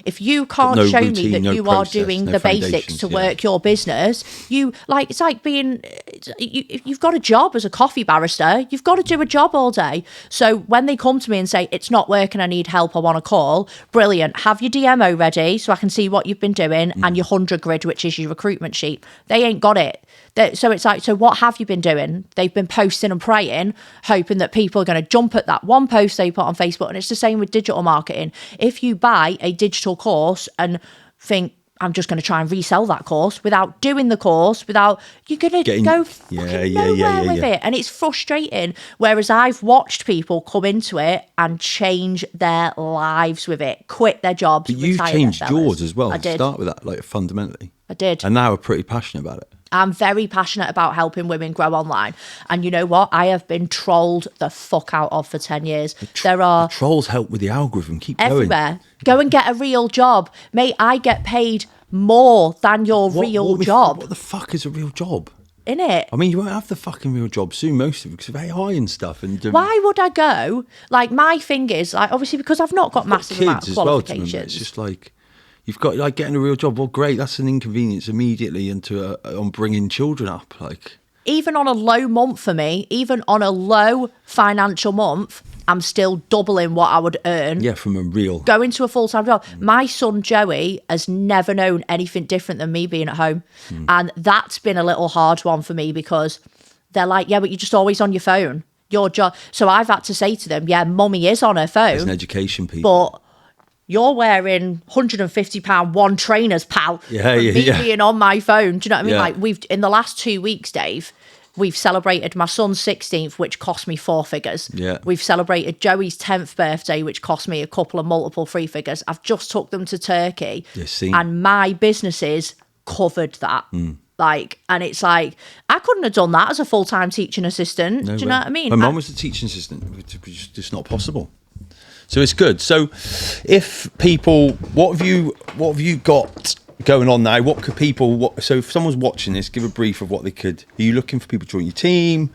If you can't show me that you are doing the basics to work your business, it's like being, you've got a job as a coffee barrister. You've got to do a job all day. So when they come to me and say, it's not working, I need help, I want to call, brilliant. Have your DMO ready so I can see what you've been doing and your 100 grid, which is your recruitment sheet. They ain't got it. So it's like, so what have you been doing? They've been posting and praying, hoping that people are going to jump at that one post they put on Facebook. And it's the same with digital marketing. If you buy a digital course and think, I'm just going to try and resell that course without doing the course, you're going to go fucking nowhere with it. And it's frustrating. Whereas I've watched people come into it and change their lives with it, quit their jobs. But you've changed yours as well. I did. Start with that, fundamentally. I did. And now we're pretty passionate about it. I'm very passionate about helping women grow online. And you know what? I have been trolled the fuck out of for 10 years. The trolls help with the algorithm. Keep everywhere. going. Go and get a real job. Mate, I get paid more than your real job. What the fuck is a real job? Innit? I mean, you won't have the fucking real job soon, most of it, because of AI and stuff. And why would I go? Like, my thing is, like, obviously, because I've not got massive amount of qualifications. It's just like, you've got, like, getting a real job. Well, great, that's an inconvenience immediately on bringing children up. Like, even on a low month for me, even on a low financial month, I'm still doubling what I would earn. Yeah, from a real... Going to a full-time job. My son, Joey, has never known anything different than me being at home. And that's been a little hard one for me because they're like, yeah, but you're just always on your phone. Your job. So I've had to say to them, yeah, mummy is on her phone. As an education piece. But you're wearing £150 one trainers, pal. Yeah. Being on my phone. Do you know what I mean? Yeah. Like, we've, in the last 2 weeks, Dave, we've celebrated my son's 16th, which cost me 4 figures. Yeah. We've celebrated Joey's 10th birthday, which cost me a couple of multiple 3 figures. I've just took them to Turkey. And my businesses covered that. Like, and it's like, I couldn't have done that as a full-time teaching assistant. Do you know what I mean? My mum was a teaching assistant. It's just not possible. So it's good. So if people, what have you got going on now? What could people, so if someone's watching this, give a brief of what they could, are you looking for people to join your team?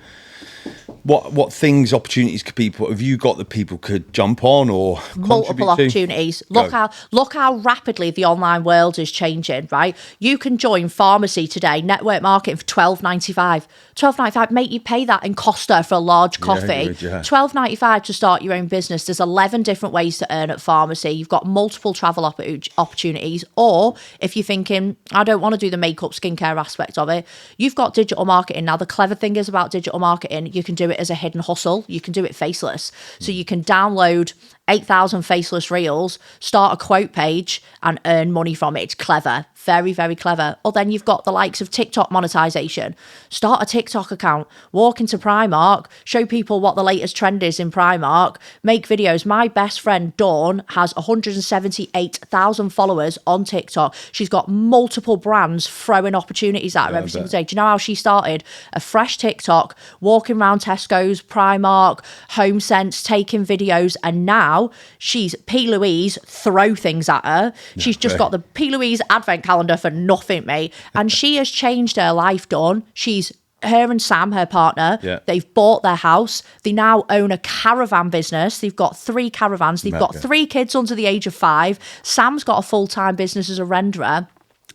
What things, opportunities could people, have you got that people could jump on or multiple opportunities? Look how rapidly the online world is changing, right? You can join pharmacy today, network marketing for $12.95. $12.95, mate, you pay that in Costa for a large coffee. $12.95 to start your own business. There's 11 different ways to earn at pharmacy. You've got multiple travel opportunities. Or if you're thinking, I don't want to do the makeup, skincare aspect of it, you've got digital marketing. Now, the clever thing is about digital marketing, you can do it as a hidden hustle. You can do it faceless. So you can download 8,000 faceless reels, start a quote page and earn money from it. It's clever. Very, very clever. Or then you've got the likes of TikTok monetization. Start a TikTok account, walk into Primark, show people what the latest trend is in Primark, make videos. My best friend, Dawn, has 178,000 followers on TikTok. She's got multiple brands throwing opportunities at her every single day. Do you know how she started? A fresh TikTok, walking around Tesco's, Primark, HomeSense, taking videos, and now she's P. Louise, throw things at her. She's just got the P. Louise advent calendar for nothing, mate. And she has changed her life, Dawn. She's her and Sam, her partner, they've bought their house. They now own a caravan business. They've got 3 caravans. They've got 3 kids under the age of 5. Sam's got a full-time business as a renderer.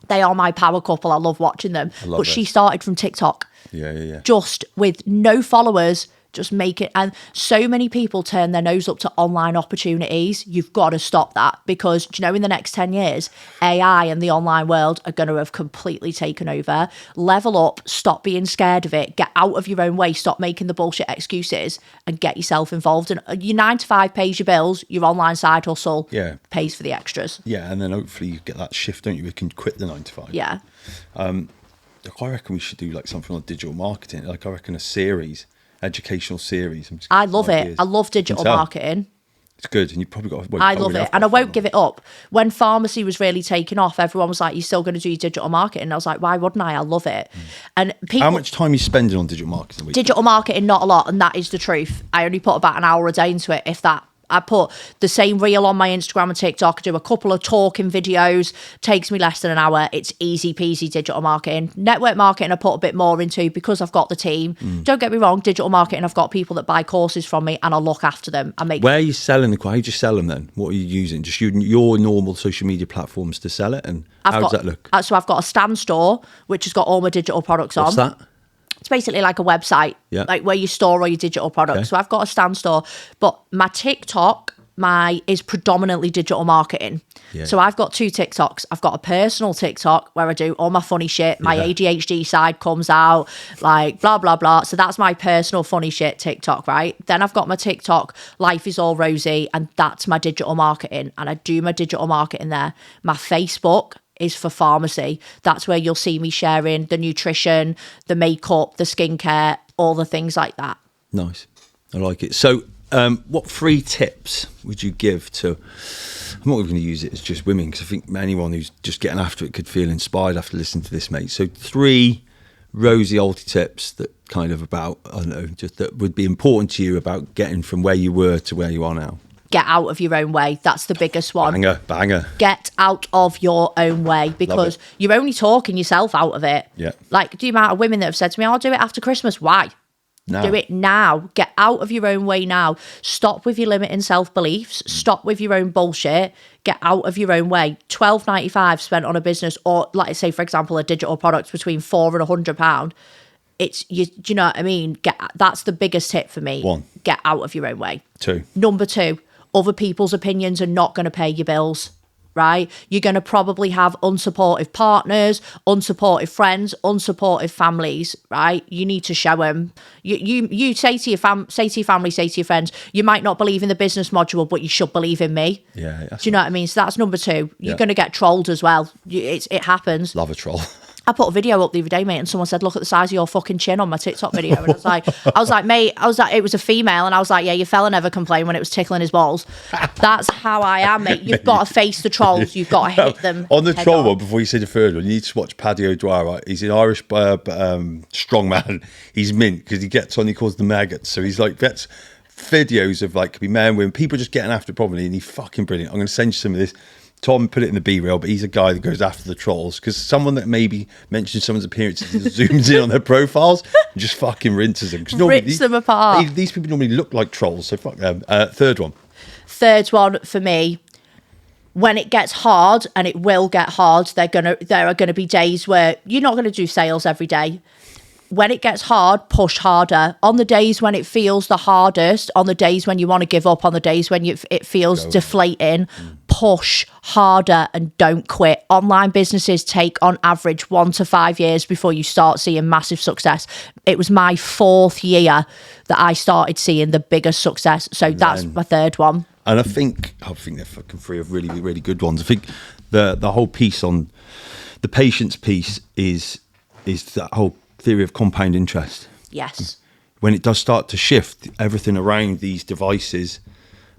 They are my power couple. I love watching them. But she started from TikTok. Yeah. Just with no followers, just make it. And so many people turn their nose up to online opportunities. You've got to stop that, because, do you know, in the next 10 years, AI and the online world are going to have completely taken over. Level up, stop being scared of it, get out of your own way, stop making the bullshit excuses, and get yourself involved. And your 9 to 5 pays your bills, your online side hustle pays for the extras. Yeah, and then hopefully you get that shift, don't you? We can quit the 9 to 5. Yeah. I reckon we should do like something on digital marketing. Like, I reckon a series. Educational series. I love it. I love digital marketing. It's good, and you probably got. I love it, and I won't give it up. When pharmacy was really taking off, everyone was like, "You're still going to do digital marketing?" And I was like, "Why wouldn't I? I love it." And people, how much time are you spending on digital marketing? Digital marketing, not a lot, and that is the truth. I only put about an hour a day into it, if that. I put the same reel on my Instagram and TikTok. I do a couple of talking videos. Takes me less than an hour. It's easy peasy digital marketing. Network marketing I put a bit more into because I've got the team. Don't get me wrong, digital marketing, I've got people that buy courses from me and I look after them. Where are you selling how do you sell them then? What are you using? Just your normal social media platforms to sell it? And how does that look? So I've got a stand store, which has got all my digital products on. What's that? It's basically like a website, like where you store all your digital products. Okay. So I've got a stand store, but my TikTok is predominantly digital marketing. So I've got 2 TikToks. I've got a personal TikTok where I do all my funny shit. My ADHD side comes out, like blah, blah, blah. So that's my personal funny shit TikTok, right? Then I've got my TikTok, Life is All Rosie, and that's my digital marketing. And I do my digital marketing there. My Facebook is for pharmacy. That's where you'll see me sharing the nutrition, the makeup, the skincare, all the things like that. Nice. I like it. So what 3 tips would you give to, I'm not even going to use it as just women, because I think anyone who's just getting after it could feel inspired after listening to this, mate. So 3 Rosie Alty tips that kind of about, I don't know, just that would be important to you about getting from where you were to where you are now. Get out of your own way. That's the biggest one. Banger. Get out of your own way, because you're only talking yourself out of it. Yeah. Like, the amount of women that have said to me, I'll do it after Christmas. Why? No. Do it now. Get out of your own way now. Stop with your limiting self-beliefs. Stop with your own bullshit. Get out of your own way. $12.95 spent on a business, or like say, for example, a digital product between £4 and £100. It's you. Do you know what I mean? That's the biggest tip for me. 1. Get out of your own way. 2. Number 2. Other people's opinions are not going to pay your bills, right? You're going to probably have unsupportive partners, unsupportive friends, unsupportive families, right? You need to show them. You say to your family, say to your friends, you might not believe in the business module, but you should believe in me. Yeah. Do you know what I mean? So that's number 2. You're going to get trolled as well. It happens. Love a troll. I put a video up the other day, mate, and someone said, "Look at the size of your fucking chin on my TikTok video." And I was like, mate, it was a female, and I was like, yeah, your fella never complained when it was tickling his balls. That's how I am, mate. You've got to face the trolls. You've got to hit them. On the troll one, before you say the third one, you need to watch Paddy O'Dwyer. Right? He's an Irish strong man. He's mint because he gets on. He calls them maggots. So he's like gets videos of like could be men, women, people just getting after properly, and he's fucking brilliant. I'm going to send you some of this. Tom put it in the B-reel, but he's a guy that goes after the trolls, because someone that maybe mentions someone's appearances and zooms in on their profiles and just fucking rinses them. Rips them apart. These people normally look like trolls, so fuck them. Third one. Third one for me, when it gets hard, and it will get hard, there are gonna be days where you're not gonna do sales every day. When it gets hard, push harder. On the days when it feels the hardest, on the days when you want to give up, on the days when it feels deflating, push harder and don't quit. Online businesses take on average 1 to 5 years before you start seeing massive success. It was my 4th year that I started seeing the biggest success. So that's my third one. And I think they're fucking 3 of really, really good ones. I think the whole piece on the patience piece is that whole theory of compound interest. Yes. When it does start to shift, everything around these devices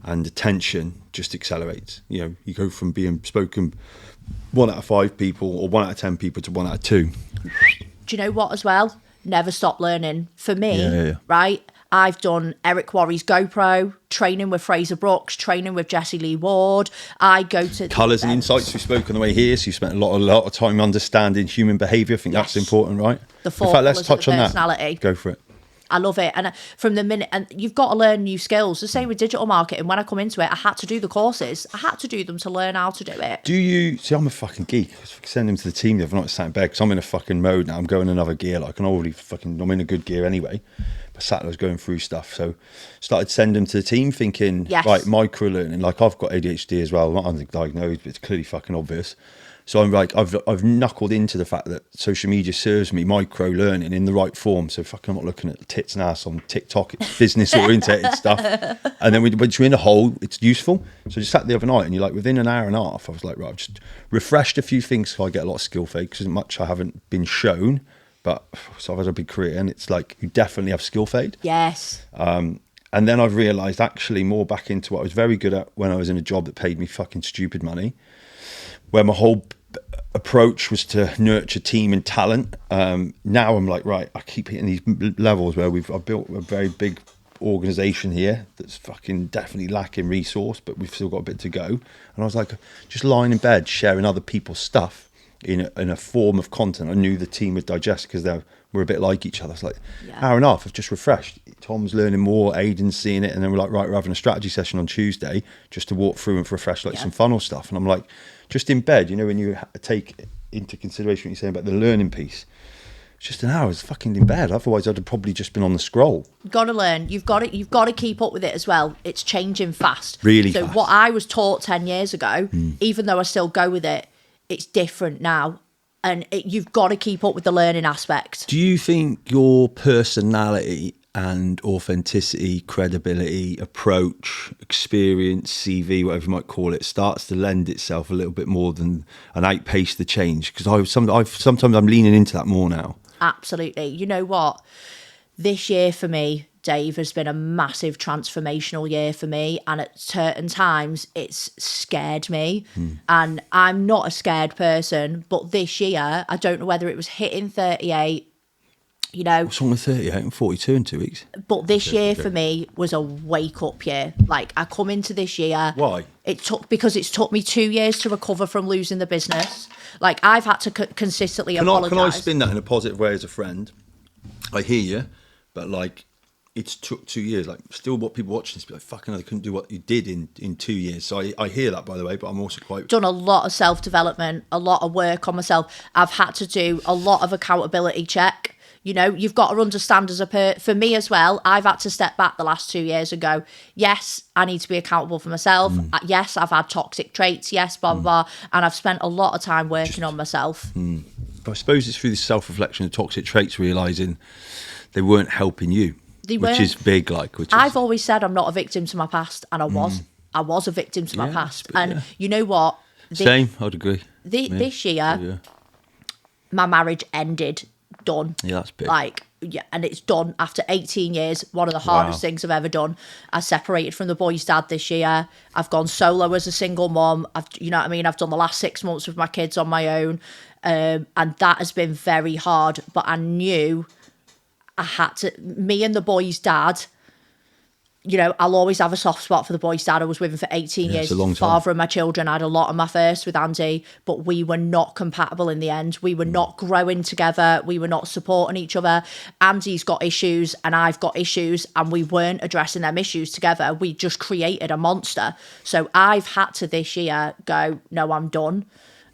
and attention just accelerates. You know, you go from being spoken 1 out of 5 people or 1 out of 10 people to 1 out of 2. Do you know what as well? Never stop learning. For me, right? I've done Eric Worre's GoPro, training with Fraser Brooks, training with Jessie Lee Ward. I go to Colours and insights we spoke on the way here. So you spent a lot of time understanding human behaviour. I think that's important, right? The four In fact, let's colours touch of on the that. personality. Go for it. I love it. And from the minute, and you've got to learn new skills. The same with digital marketing. When I come into it, I had to do the courses. I had to do them to learn how to do it. Do you see? I'm a fucking geek. I send them to the team the other night, sat in bed because I'm in a fucking mode now. I'm going another gear. Like I'm in a good gear anyway. But Saturday I was going through stuff, so started sending them to the team, thinking right, micro learning. Like I've got ADHD as well. Not undiagnosed, but it's clearly fucking obvious. So I'm like, I've knuckled into the fact that social media serves me micro learning in the right form. So fucking I'm not looking at tits and ass on TikTok. It's business oriented stuff. And then once you're in a hole, it's useful. So I just sat the other night and you're like, within an hour and a half, I was like, right, I've just refreshed a few things so I get a lot of skill fake because much I haven't been shown. But so I've had a big career and it's like, you definitely have skill fade. Yes. And then I've realised actually more back into what I was very good at when I was in a job that paid me fucking stupid money, where my whole approach was to nurture team and talent. Now I'm like, right, I keep hitting these levels where I've built a very big organisation here that's fucking definitely lacking resource, but we've still got a bit to go. And I was like, just lying in bed, sharing other people's stuff in a form of content I knew the team would digest because we're a bit like each other. It's like hour and a half, I've just refreshed. Tom's learning more, Aidan's seeing it, and then we're like, right, we're having a strategy session on Tuesday just to walk through and refresh some funnel stuff. And I'm like, just in bed, when you take into consideration what you're saying about the learning piece, it's just an hour. It's fucking in bed. Otherwise, I'd have probably just been on the scroll. You've got to learn. You've got to keep up with it as well. It's changing fast. Really so fast. What I was taught 10 years ago, even though I still go with it, it's different now. And you've got to keep up with the learning aspect. Do you think your personality and authenticity, credibility, approach, experience, CV, whatever you might call it, starts to lend itself a little bit more than and outpace the change? Because sometimes I'm leaning into that more now. Absolutely. You know what? This year for me, Dave, has been a massive transformational year for me. And at certain times, it's scared me. And I'm not a scared person. But this year, I don't know whether it was hitting 38, What's wrong with 38 and 42 in 2 weeks? But this year for me was a wake-up year. Like, I come into this year... Why? Because it's took me 2 years to recover from losing the business. Like, I've had to consistently apologise. Can I spin that in a positive way as a friend? I hear you, but like... It's took 2 years. Like, still, what people watching this be like, fucking hell, they couldn't do what you did in 2 years. So I hear that, by the way, but I'm also quite... Done a lot of self-development, a lot of work on myself. I've had to do a lot of accountability check. You've got to understand for me as well, I've had to step back the last 2 years and go, yes, I need to be accountable for myself. Yes, I've had toxic traits. Yes, blah, blah, blah. And I've spent a lot of time working on myself. But I suppose it's through this self-reflection of toxic traits, realising they weren't helping you. Which is big, I've always said I'm not a victim to my past, and I was. I was a victim to my past. And you know what? Same, I'd agree. This year, my marriage ended, done. Yeah, that's big. And it's done after 18 years. One of the hardest things I've ever done. I separated from the boy's dad this year. I've gone solo as a single mom. I've done the last 6 months with my kids on my own. And that has been very hard. But I knew... I had to, me and the boy's dad, I'll always have a soft spot for the boy's dad. I was with him for 18 years. It's a long time. Father of my children. I had a lot on my first with Andy, but we were not compatible in the end. We were not growing together. We were not supporting each other. Andy's got issues and I've got issues, and we weren't addressing them issues together. We just created a monster. So I've had to this year go, no, I'm done.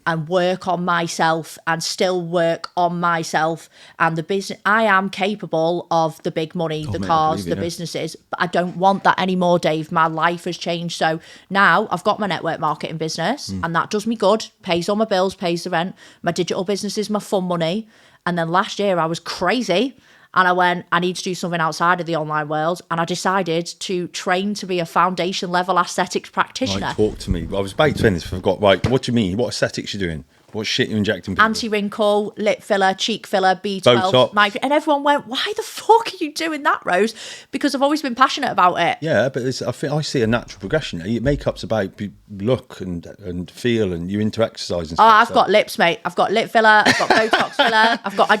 And work on myself and still work on myself and the business. I am capable of the big money, the cars, the businesses, but I don't want that anymore, Dave. My life has changed. So now I've got my network marketing business and that does me good, pays all my bills, pays the rent. My digital business is my fun money. And then last year I was crazy. And I went, I need to do something outside of the online world. And I decided to train to be a foundation level aesthetics practitioner. Right, talk to me. I was about to end this, I forgot. Right, what do you mean? What aesthetics you doing? What shit you injecting people? Anti-wrinkle, lip filler, cheek filler, B12, and everyone went, "Why the fuck are you doing that, Rose?" Because I've always been passionate about it. Yeah, but I think I see a natural progression. Makeup's about look and feel, and you into exercise and stuff. I've got lips, mate. I've got lip filler. I've got Botox filler.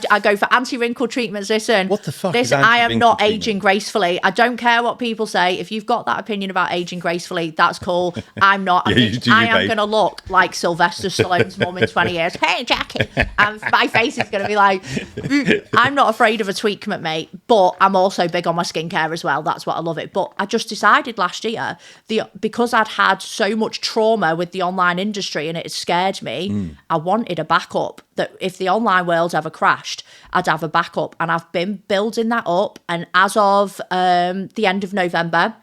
I go for anti-wrinkle treatments. Listen, what the fuck? Listen, I am not aging gracefully. I don't care what people say. If you've got that opinion about aging gracefully, that's cool. I'm not. I am going to look like Sylvester Stallone's mum in 20 years. Hey, Jackie. And my face is going to be like, I'm not afraid of a treatment, mate, but I'm also big on my skincare as well. That's what I love it. But I just decided last year, because I'd had so much trauma with the online industry and it scared me, I wanted a backup, that if the online world ever crashed, I'd have a backup. And I've been building that up. And as of the end of November,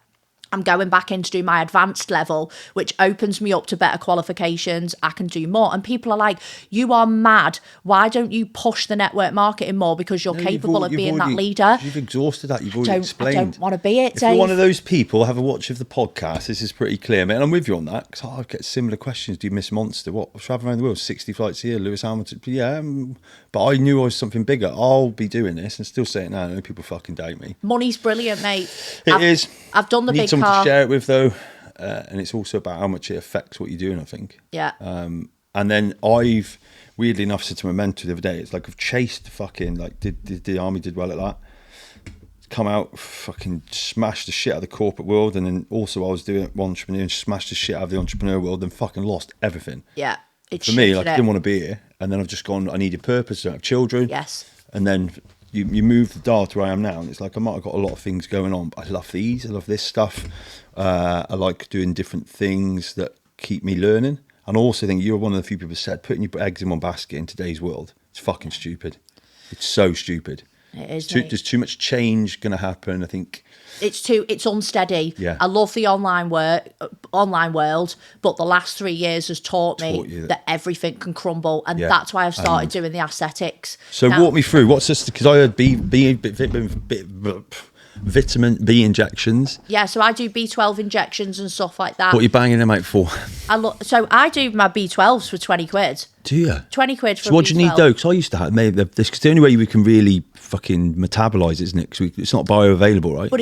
I'm going back in to do my advanced level, which opens me up to better qualifications. I can do more. And people are like, "You are mad. Why don't you push the network marketing more? Because you're capable of being that leader." You've exhausted that. You've already explained. I don't want to be it, If Dave. you're one of those people, have a watch of the podcast. This is pretty clear, mate. And I'm with you on that, because I get similar questions. Do you miss Monster? What? Travel around the world, 60 flights here, Lewis Hamilton. Yeah, but I knew I was something bigger. I'll be doing this, and still say it now. I know people fucking doubt me. Money's brilliant, mate. It is. I've done the big someone car. to share it with, though, and it's also about how much it affects what you're doing, I think. Yeah. And then I've, weirdly enough, said to my mentor the other day, it's like I've chased fucking, like, did the army did well at that. Come out, fucking smashed the shit out of the corporate world, and then also I was doing entrepreneur and smashed the shit out of the entrepreneur world, and fucking lost everything. Yeah. For me, like, I didn't want to be here, and then I've just gone, I needed purpose, I have children. Yes. And then you move the dial to where I am now, and it's like I might have got a lot of things going on, but I love these, I love this stuff. I like doing different things that keep me learning. And I also think you're one of the few people who said putting your eggs in one basket in today's world, it's fucking stupid. It's so stupid. It is. There's too much change going to happen, I think. It's unsteady. Yeah. I love the online world, but the last 3 years has taught me that everything can crumble, and that's why I've started doing the aesthetics. So walk me through, what's this, because I heard vitamin B injections. Yeah, so I do B12 injections and stuff like that. What are you banging them out for? So I do my B12s for 20 quid. Do you? 20 quid for So what B12. do you need though? Because I used to have maybe this, because the only way we can really fucking metabolise it, isn't it? Because it's not bioavailable, right? But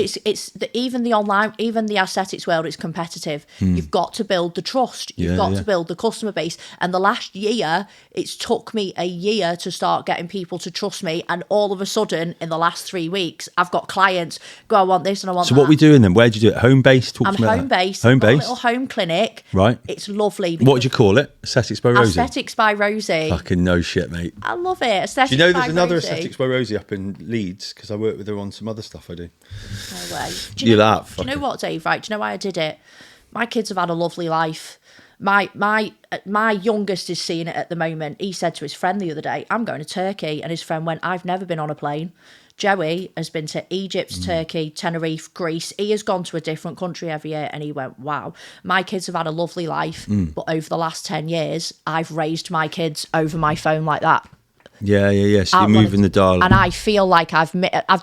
even the online, even the aesthetics world, it's competitive. You've got to build the trust. You've got to build the customer base. And the last year, it's took me a year to start getting people to trust me. And all of a sudden, in the last 3 weeks, I've got clients go, "I want this and I want that." So what are we doing then? Where do you do it? Home based? I'm home based. Home I've got a based. little home clinic. Right. It's lovely. What do you call it? Aesthetics by Rosie. Aesthetics by Rosie. Fucking no shit, mate. I love it. Aesthetics Do you know by there's another Rosie. Aesthetics by Rosie up in Leeds? Because I work with her on some other stuff I do. No way. Do You know what, Dave? Right? Do you know why I did it? My kids have had a lovely life. My youngest is seeing it at the moment. He said to his friend the other day, "I'm going to Turkey," and his friend went, "I've never been on a plane." Joey has been to Egypt, Turkey, Tenerife, Greece. He has gone to a different country every year, and he went, "Wow, my kids have had a lovely life." But over the last 10 years, I've raised my kids over my phone like that. Yeah. So you're moving the dial. And I feel like I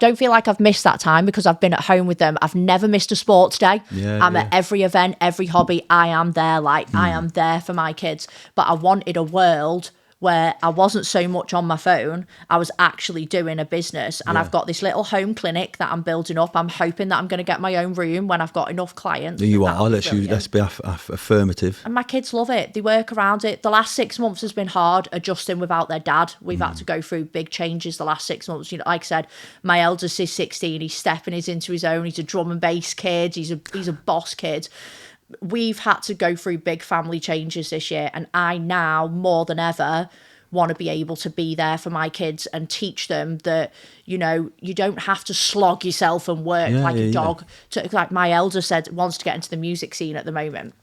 don't feel like I've missed that time, because I've been at home with them. I've never missed a sports day. I'm at every event, every hobby. I am there. I am there for my kids. But I wanted a world where I wasn't so much on my phone. I was actually doing a business, and I've got this little home clinic that I'm building up. I'm hoping that I'm going to get my own room when I've got enough clients. There you are. Let's be affirmative. And my kids love it. They work around it. The last 6 months has been hard adjusting without their dad. We've had to go through big changes the last 6 months. You know, like I said, my eldest is 16. He's stepping into his own. He's a drum and bass kid. He's a boss kid. We've had to go through big family changes this year, and I now more than ever want to be able to be there for my kids and teach them that, you know, you don't have to slog yourself and work like a dog. Like my elder said, wants to get into the music scene at the moment.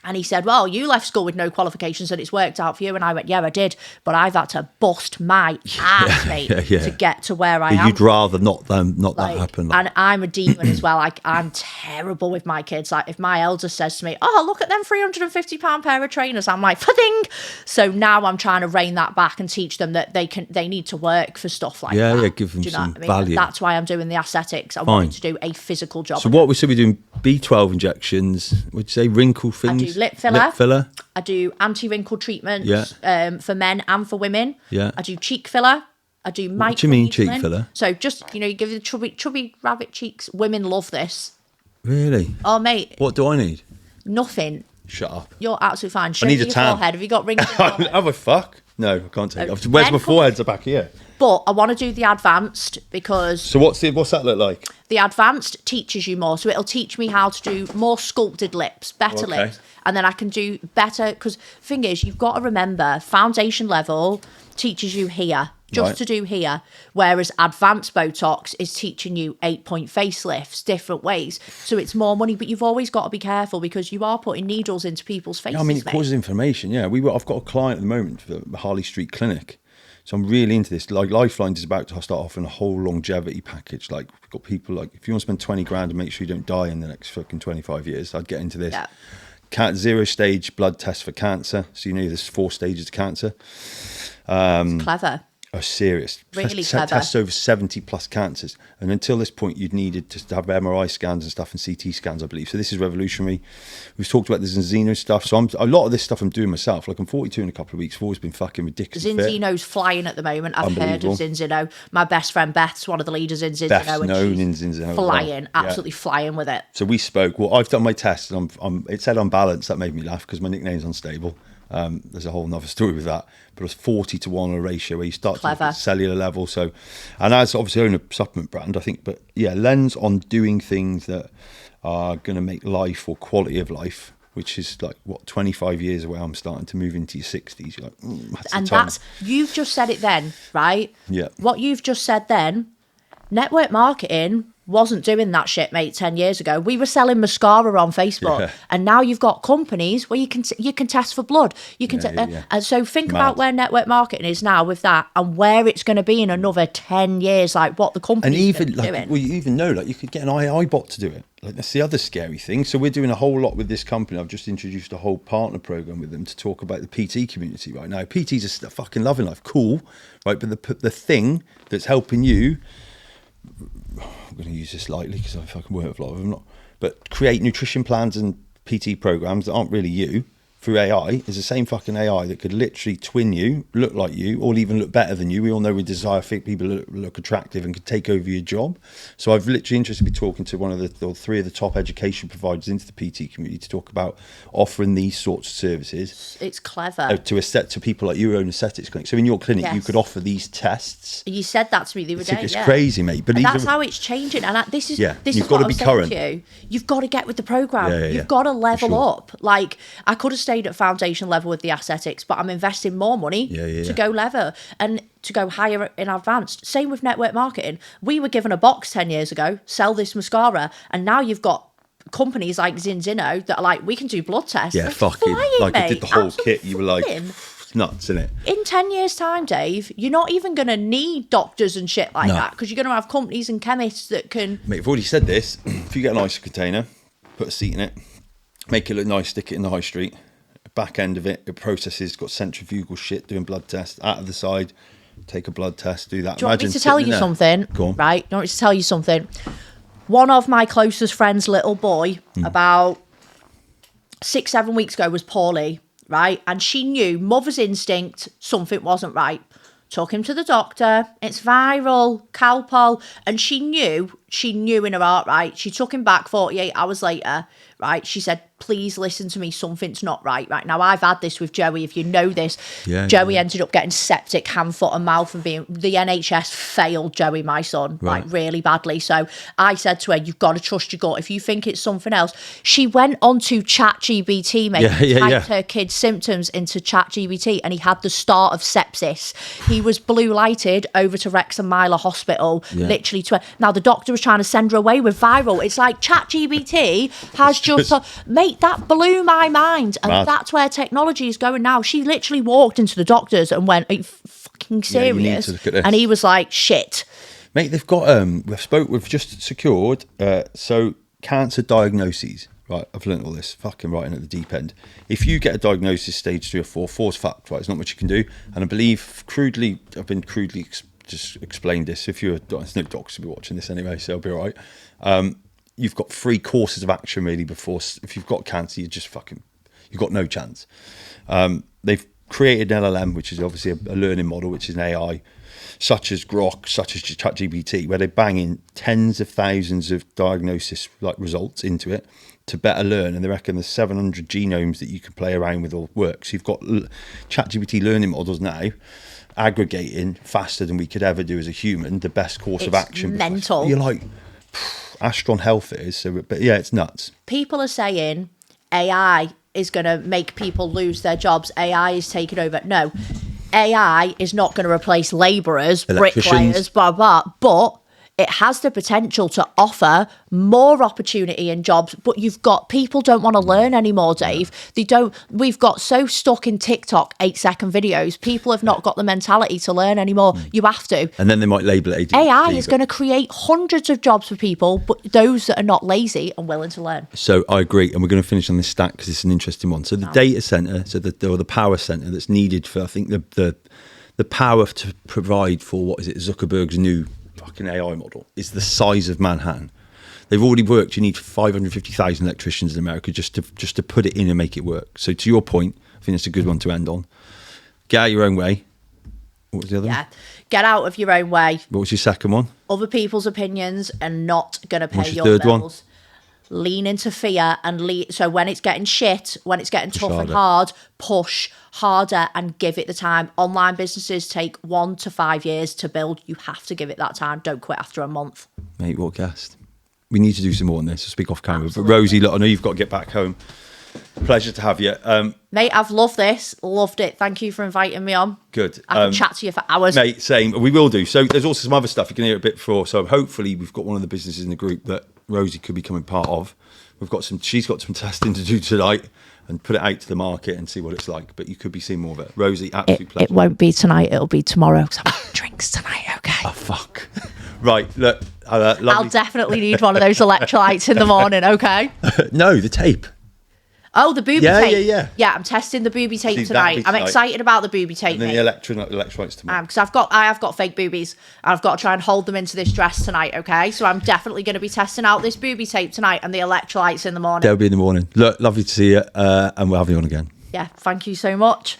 And he said, "Well, you left school with no qualifications and it's worked out for you." And I went, "Yeah, I did. But I've had to bust my ass, mate, to get to where I am." You'd rather not that happen. And I'm a demon as well. Like, I'm terrible with my kids. Like, if my eldest says to me, "Oh, look at them £350 pair of trainers," I'm like, "Fa-ding!" So now I'm trying to rein that back and teach them that they need to work for stuff like that. Yeah, give them some value. That's why I'm doing the aesthetics. I want to do a physical job. So what we said, we're doing B12 injections. Would you say wrinkle things? things. do lip filler. Lip filler. I do anti-wrinkle treatments Yeah. for men and for women. Yeah. I do cheek filler. I do micro. What do you mean cheek filler? So just, you give the chubby rabbit cheeks. Women love this. Really? Oh, mate. What do I need? Nothing. Shut up. You're absolutely fine. Show need me a your tan. forehead. Have you got rings in your forehead? Have a fuck? No, I can't take it. then Where's my come- forehead's are back here. But I want to do the advanced because So what's that look like? the advanced teaches you more. So it'll teach me how to do more sculpted lips, better Okay. lips. And then I can do better. Because thing is, you've got to remember, foundation level teaches you here. Just Right. to do here, whereas advanced Botox is teaching you 8-point facelifts, different ways. So it's more money, but you've always got to be careful because you are putting needles into people's faces. I mean, it mate. causes inflammation. Yeah, I've got a client at the moment for the Harley Street Clinic, so I'm really into this. Like Lifeline is about to start offering a whole longevity package. Like we've got people like if you want to spend 20 grand and make sure you don't die in the next fucking 25 years, I'd get into this. Yeah. 0 stage blood test for cancer, so you know there's 4 stages of cancer. It's clever. Are serious. Really clever. Tests over 70 plus cancers. And until this point, you'd needed to have MRI scans and stuff and CT scans, I believe. So this is revolutionary. We've talked about the Zinzino stuff. So a lot of this stuff I'm doing myself. Like I'm 42 in a couple of weeks. I've always been fucking ridiculous. Zinzino's flying at the moment. I've heard of Unbelievable. Zinzino. My best friend Beth's one of the leaders in Zinzino. Beth's and known she's in Zinzino. Flying, Yeah. absolutely flying with it. So we spoke. Well, I've done my test and it said unbalanced. That made me laugh because my nickname's unstable. There's a whole nother story with that, but it's 40-1 on a ratio where you start to look Clever. at cellular level. So, and as obviously own a supplement brand, I think, but yeah, lens on doing things that are going to make life or quality of life, which is like what 25 years away. I'm starting to move into your 60s. You're like, that's And the time. you've just said it then, right? Yeah. What you've just said then, network marketing wasn't doing that shit, mate, 10 years ago. We were selling mascara on Facebook. Yeah. And now you've got companies where you can test for blood. You can Yeah. And so think Mad. about where network marketing is now with that and where it's going to be in another 10 years, like what the And company's even doing. like, well, you even know, like you could get an AI bot to do it. Like that's the other scary thing. So we're doing a whole lot with this company. I've just introduced a whole partner program with them to talk about the PT community right now. PTs are fucking loving life, cool, right? But the thing that's helping you, I'm going to use this lightly because I fucking work with a lot of them, but create nutrition plans and PT programs that aren't really you through AI is the same fucking AI that could literally twin you, look like you, or even look better than you. We all know we desire people look attractive and could take over your job. So I've literally interested to be talking to one of the or 3 of the top education providers into the PT community to talk about offering these sorts of services. It's clever. To people like your own aesthetics clinic. So in your clinic, you Yes. could offer these tests. You said that to me the other day. It's yeah. crazy, mate. But And even that's how it's changing. And this is Yeah, this you've is got what to I be was saying current. to you. You've got to get with the program. Yeah, You've got to level sure. up. Like I could have stayed at foundation level with the aesthetics, but I'm investing more money to go level and to go higher in advanced. Same with network marketing. We were given a box 10 years ago, sell this mascara, and now you've got companies like Zinzino that are like, we can do blood tests. Yeah, They're fucking flying, like mate. I did the whole Absolutely kit. You were like, flying. it's nuts, isn't it? In 10 years' time, Dave, you're not even going to need doctors and shit like No. that because you're going to have companies and chemists that can. Mate, I've already said this. If you get an ice container, put a seat in it, make it look nice, stick it in the high street. Back end of it processes, got centrifugal shit doing blood tests. Out of the side, take a blood test, do that. Do you want me Imagine to tell sitting you there. something? Go on. Right? Do you want me to tell you something? One of my closest friends' little boy, about 6-7 weeks ago, was poorly, right? And she knew, mother's instinct, something wasn't right. Took him to the doctor. It's viral, Calpol. And she knew in her heart, right? She took him back 48 hours later, right? She said, please listen to me, something's not right. Now, I've had this with Joey, if you know this. Yeah, Joey yeah. ended up getting septic, hand, foot and mouth and being, the NHS failed Joey, my son, Right. like really badly. So I said to her, you've got to trust your gut. If you think it's something else, she went onto ChatGPT, mate, typed her kid's symptoms into ChatGPT and he had the start of sepsis. He was blue lighted over to Wrexham Myler Hospital, literally. Now the doctor was trying to send her away with viral. It's like ChatGPT has just, mate, that blew my mind. And Mad. that's where technology is going now. She literally walked into the doctors and went, are you fucking Yeah, you need serious? to look at this. And he was like, shit. Mate, they've got we've just secured so cancer diagnoses. Right, I've learned all this, fucking right in at the deep end. If you get a diagnosis stage 3 or 4, force fact, right, there's not much you can do. And I believe I've been crudely just explained this. If you're there's no docs to be watching this anyway, so it'll be all right. You've got 3 courses of action really before. If you've got cancer, you just fucking You've got no chance. They've created an LLM, which is obviously a learning model, which is an AI, such as Grok, such as ChatGPT, where they bang in tens of thousands of diagnosis like results into it to better learn. And they reckon there's 700 genomes that you can play around with or work. So you've got ChatGPT learning models now aggregating faster than we could ever do as a human the best course of action. Mental. You're like, Astron Health it is. So, but yeah, it's nuts. People are saying AI is going to make people lose their jobs. AI is taking over. No, AI is not going to replace labourers, bricklayers, blah, blah, but it has the potential to offer more opportunity in jobs. But people don't want to learn anymore, Dave. They don't. We've got so stuck in TikTok 8-second videos. People have not got the mentality to learn anymore. You have to. And then they might label it ADHD. AI is going to create hundreds of jobs for people, but those that are not lazy and willing to learn. So I agree. And we're going to finish on this stat because it's an interesting one. So the data centre, or the power centre that's needed for, I think, the power to provide for, what is it, Zuckerberg's new fucking AI model is the size of Manhattan. They've already worked. You need 550,000 electricians in America just to put it in and make it work. So to your point, I think it's a good one to end on. Get out your own way. What was the other one? Get out of your own way. What was your second one? Other people's opinions and not going to pay What's your third bills. Lean into fear and so when it's getting shit, when it's getting tough and hard, push harder and give it the time. Online businesses take 1 to 5 years to build. You have to give it that time. Don't quit after a month. Mate, what guest? We need to do some more on this. I'll speak off camera. Absolutely. But Rosie, look, I know you've got to get back home. Pleasure to have you. Mate, I've loved this. Loved it. Thank you for inviting me on. Good. I can chat to you for hours. Mate, same. We will do. So there's also some other stuff you can hear a bit before. So hopefully we've got one of the businesses in the group that Rosie could be becoming part of. She's got some testing to do tonight and put it out to the market and see what it's like. But you could be seeing more of it. Rosie, absolute pleasure. It won't be tonight. It'll be tomorrow. Because I'm having drinks tonight, okay? Oh, fuck. Right, look. I'll definitely need one of those electrolytes in the morning, okay? No, the tape. Oh, the booby tape. Yeah. Yeah, I'm testing the booby tape tonight. I'm excited about the booby tape. And then the electrolytes tomorrow. Because I have got fake boobies and I've got to try and hold them into this dress tonight, okay? So I'm definitely going to be testing out this booby tape tonight and the electrolytes in the morning. They'll be in the morning. Look, lovely to see you and we'll have you on again. Yeah, thank you so much.